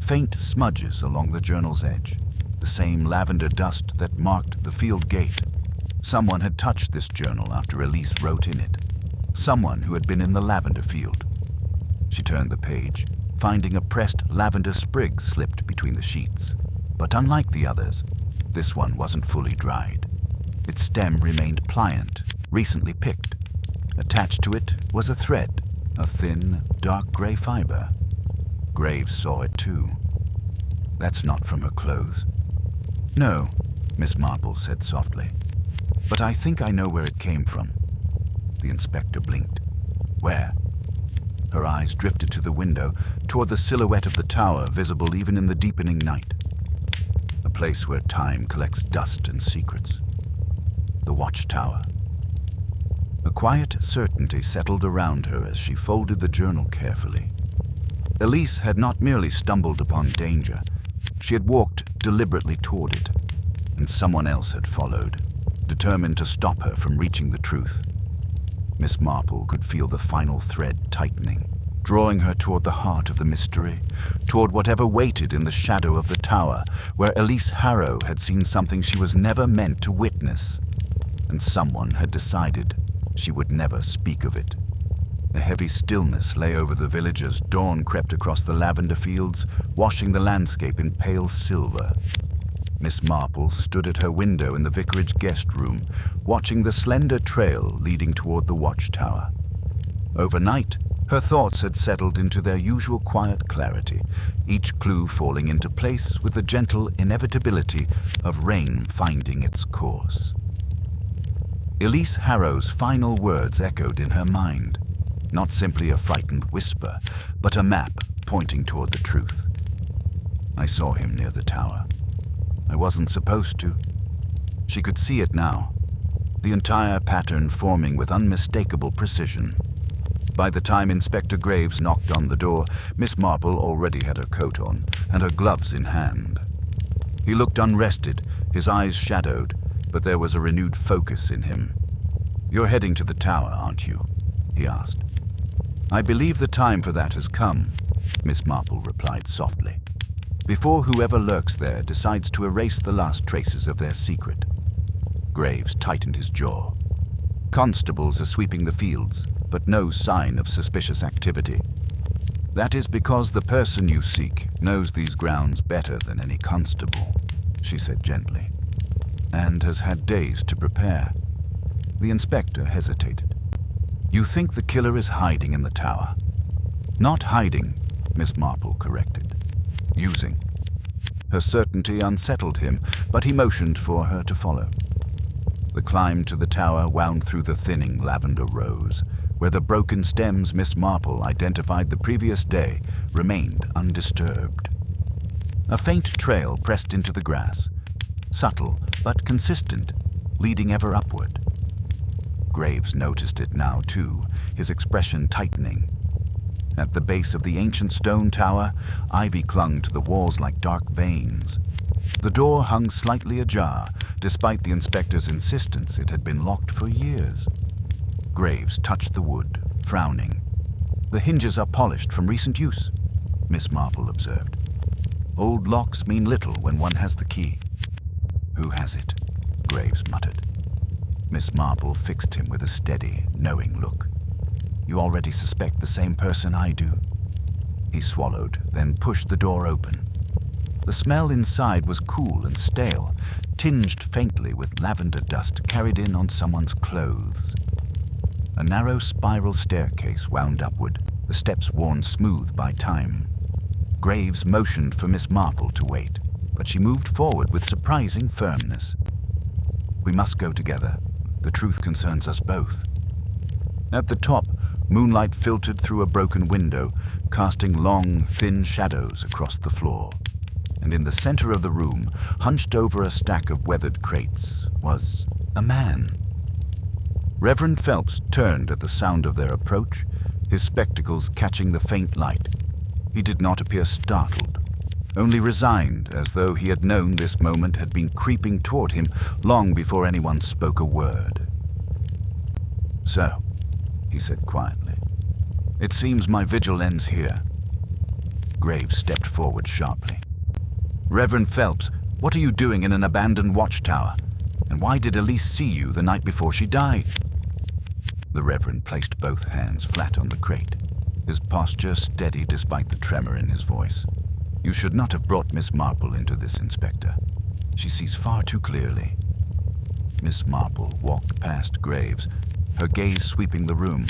Faint smudges along the journal's edge. The same lavender dust that marked the field gate. Someone had touched this journal after Elise wrote in it. Someone who had been in the lavender field. She turned the page, finding a pressed lavender sprig slipped between the sheets. But unlike the others, this one wasn't fully dried. Its stem remained pliant, recently picked. Attached to it was a thread, a thin, dark gray fiber. Graves saw it too. "That's not from her clothes." "No," Miss Marple said softly. "But I think I know where it came from." The inspector blinked. "Where?" Her eyes drifted to the window, toward the silhouette of the tower visible even in the deepening night. A place where time collects dust and secrets. The watchtower. A quiet certainty settled around her as she folded the journal carefully. Elise had not merely stumbled upon danger. She had walked deliberately toward it, and someone else had followed, determined to stop her from reaching the truth. Miss Marple could feel the final thread tightening, drawing her toward the heart of the mystery, toward whatever waited in the shadow of the tower, where Elise Harrow had seen something she was never meant to witness, and someone had decided she would never speak of it. A heavy stillness lay over the village as dawn crept across the lavender fields, washing the landscape in pale silver. Miss Marple stood at her window in the vicarage guest room, watching the slender trail leading toward the watchtower. Overnight, her thoughts had settled into their usual quiet clarity, each clue falling into place with the gentle inevitability of rain finding its course. Elise Harrow's final words echoed in her mind, not simply a frightened whisper, but a map pointing toward the truth. I saw him near the tower. I wasn't supposed to. She could see it now, the entire pattern forming with unmistakable precision. By the time Inspector Graves knocked on the door, Miss Marple already had her coat on and her gloves in hand. He looked unrested, his eyes shadowed, but there was a renewed focus in him. "You're heading to the tower, aren't you?" he asked. "I believe the time for that has come," Miss Marple replied softly, "before whoever lurks there decides to erase the last traces of their secret." Graves tightened his jaw. "Constables are sweeping the fields, but no sign of suspicious activity. That is because the person you seek knows these grounds better than any constable," she said gently, "and has had days to prepare." The inspector hesitated. "You think the killer is hiding in the tower?" "Not hiding," Miss Marple corrected. "Using." Her certainty unsettled him, but he motioned for her to follow. The climb to the tower wound through the thinning lavender rose, where the broken stems Miss Marple identified the previous day remained undisturbed. A faint trail pressed into the grass, subtle but consistent, leading ever upward. Graves noticed it now, too, his expression tightening. At the base of the ancient stone tower, ivy clung to the walls like dark veins. The door hung slightly ajar, despite the inspector's insistence it had been locked for years. Graves touched the wood, frowning. "The hinges are polished from recent use," Miss Marple observed. "Old locks mean little when one has the key." "Who has it?" Graves muttered. Miss Marple fixed him with a steady, knowing look. "You already suspect the same person I do." He swallowed, then pushed the door open. The smell inside was cool and stale, tinged faintly with lavender dust carried in on someone's clothes. A narrow spiral staircase wound upward, the steps worn smooth by time. Graves motioned for Miss Marple to wait, but she moved forward with surprising firmness. "We must go together. The truth concerns us both." At the top, moonlight filtered through a broken window, casting long, thin shadows across the floor. And in the center of the room, hunched over a stack of weathered crates, was a man. Reverend Phelps turned at the sound of their approach, his spectacles catching the faint light. He did not appear startled, only resigned, as though he had known this moment had been creeping toward him long before anyone spoke a word. "So," he said quietly, "it seems my vigil ends here." Graves stepped forward sharply. "Reverend Phelps, what are you doing in an abandoned watchtower? And why did Elise see you the night before she died?" The Reverend placed both hands flat on the crate, his posture steady despite the tremor in his voice. "You should not have brought Miss Marple into this, Inspector. She sees far too clearly." Miss Marple walked past Graves, her gaze sweeping the room.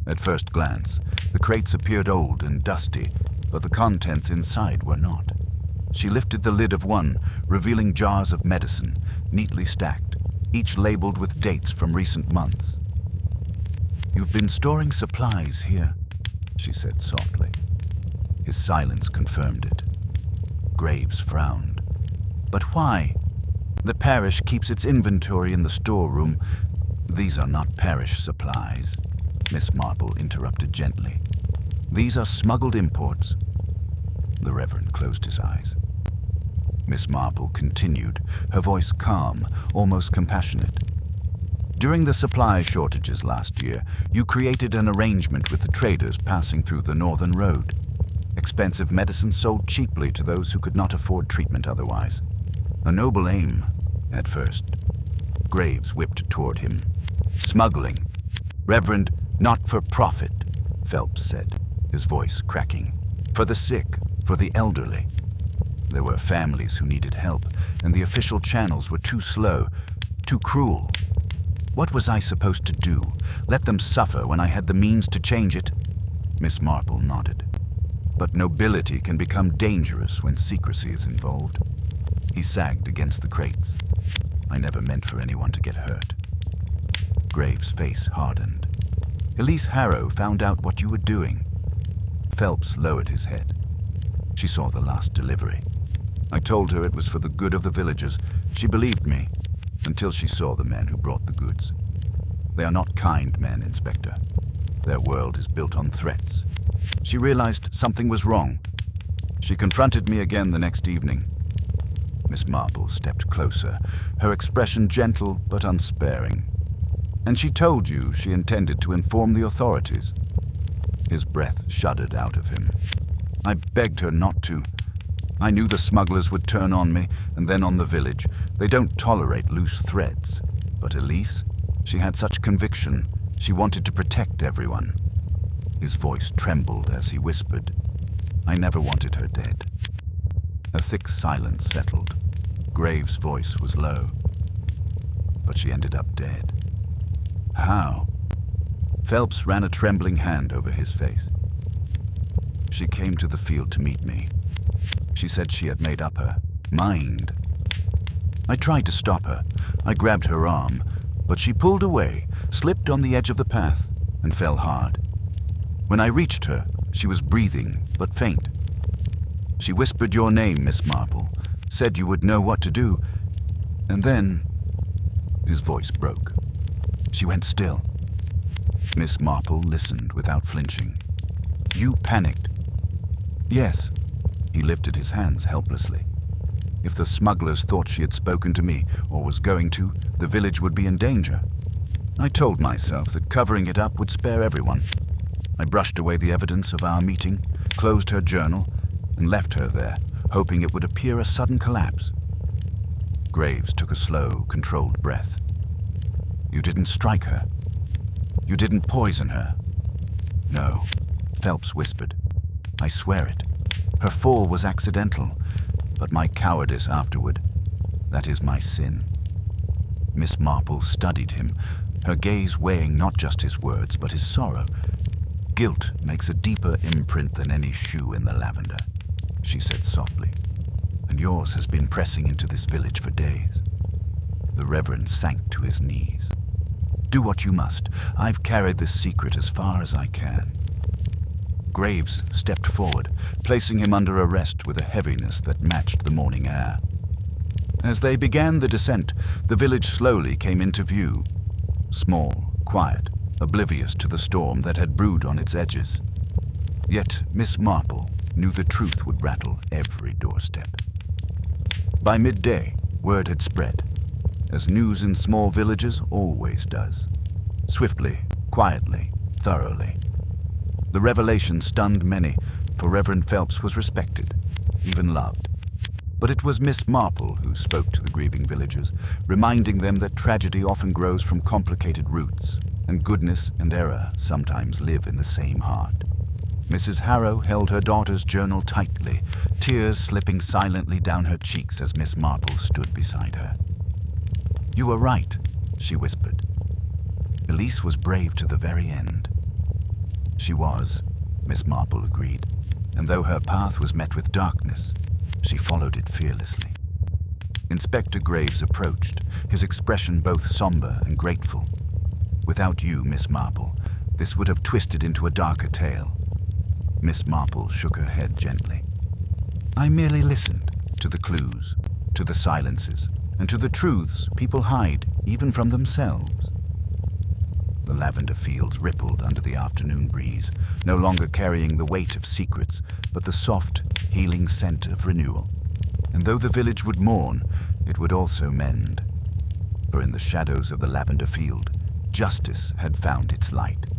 At first glance, the crates appeared old and dusty, but the contents inside were not. She lifted the lid of one, revealing jars of medicine, neatly stacked, each labeled with dates from recent months. "You've been storing supplies here," she said softly. His silence confirmed it. Graves frowned. "But why? The parish keeps its inventory in the storeroom." "These are not parish supplies," Miss Marple interrupted gently. "These are smuggled imports." The Reverend closed his eyes. Miss Marple continued, her voice calm, almost compassionate. During the supply shortages last year, you created an arrangement with the traders passing through the northern road. Expensive medicine sold cheaply to those who could not afford treatment otherwise. A noble aim, at first. Graves whipped toward him. Smuggling. Reverend, not for profit, Phelps said, his voice cracking. For the sick, for the elderly. There were families who needed help, and the official channels were too slow, too cruel. What was I supposed to do? Let them suffer when I had the means to change it? Miss Marple nodded. But nobility can become dangerous when secrecy is involved. He sagged against the crates. I never meant for anyone to get hurt. Graves' face hardened. Elise Harrow found out what you were doing. Phelps lowered his head. She saw the last delivery. I told her it was for the good of the villagers. She believed me, until she saw the men who brought the goods. They are not kind men, Inspector. Their world is built on threats. She realized something was wrong. She confronted me again the next evening. Miss Marple stepped closer, her expression gentle but unsparing. And she told you she intended to inform the authorities. His breath shuddered out of him. I begged her not to. I knew the smugglers would turn on me and then on the village. They don't tolerate loose threads. But Elise, she had such conviction. She wanted to protect everyone. His voice trembled as he whispered, I never wanted her dead. A thick silence settled. Graves' voice was low. But she ended up dead. How? Phelps ran a trembling hand over his face. She came to the field to meet me. She said she had made up her mind. I tried to stop her. I grabbed her arm, but she pulled away, slipped on the edge of the path, and fell hard. When I reached her, she was breathing, but faint. She whispered your name, Miss Marple, said you would know what to do, and then his voice broke. She went still. Miss Marple listened without flinching. You panicked. Yes. He lifted his hands helplessly. If the smugglers thought she had spoken to me, or was going to, the village would be in danger. I told myself that covering it up would spare everyone. I brushed away the evidence of our meeting, closed her journal, and left her there, hoping it would appear a sudden collapse. Graves took a slow, controlled breath. You didn't strike her. You didn't poison her. No, Phelps whispered. I swear it. Her fall was accidental, but my cowardice afterward, that is my sin. Miss Marple studied him, her gaze weighing not just his words, but his sorrow. Guilt makes a deeper imprint than any shoe in the lavender, she said softly, and yours has been pressing into this village for days. The Reverend sank to his knees. Do what you must. I've carried this secret as far as I can. Graves stepped forward, placing him under arrest with a heaviness that matched the morning air. As they began the descent, the village slowly came into view. Small, quiet, oblivious to the storm that had brewed on its edges. Yet Miss Marple knew the truth would rattle every doorstep. By midday, word had spread, as news in small villages always does. Swiftly, quietly, thoroughly. The revelation stunned many, for Reverend Phelps was respected, even loved. But it was Miss Marple who spoke to the grieving villagers, reminding them that tragedy often grows from complicated roots, and goodness and error sometimes live in the same heart. Mrs. Harrow held her daughter's journal tightly, tears slipping silently down her cheeks as Miss Marple stood beside her. You were right, she whispered. Elise was brave to the very end. She was, Miss Marple agreed, and though her path was met with darkness, she followed it fearlessly. Inspector Graves approached, his expression both somber and grateful. Without you, Miss Marple, this would have twisted into a darker tale. Miss Marple shook her head gently. I merely listened to the clues, to the silences, and to the truths people hide even from themselves. The lavender fields rippled under the afternoon breeze, no longer carrying the weight of secrets, but the soft, healing scent of renewal. And though the village would mourn, it would also mend. deeper in the shadows of the lavender field. Justice had found its light.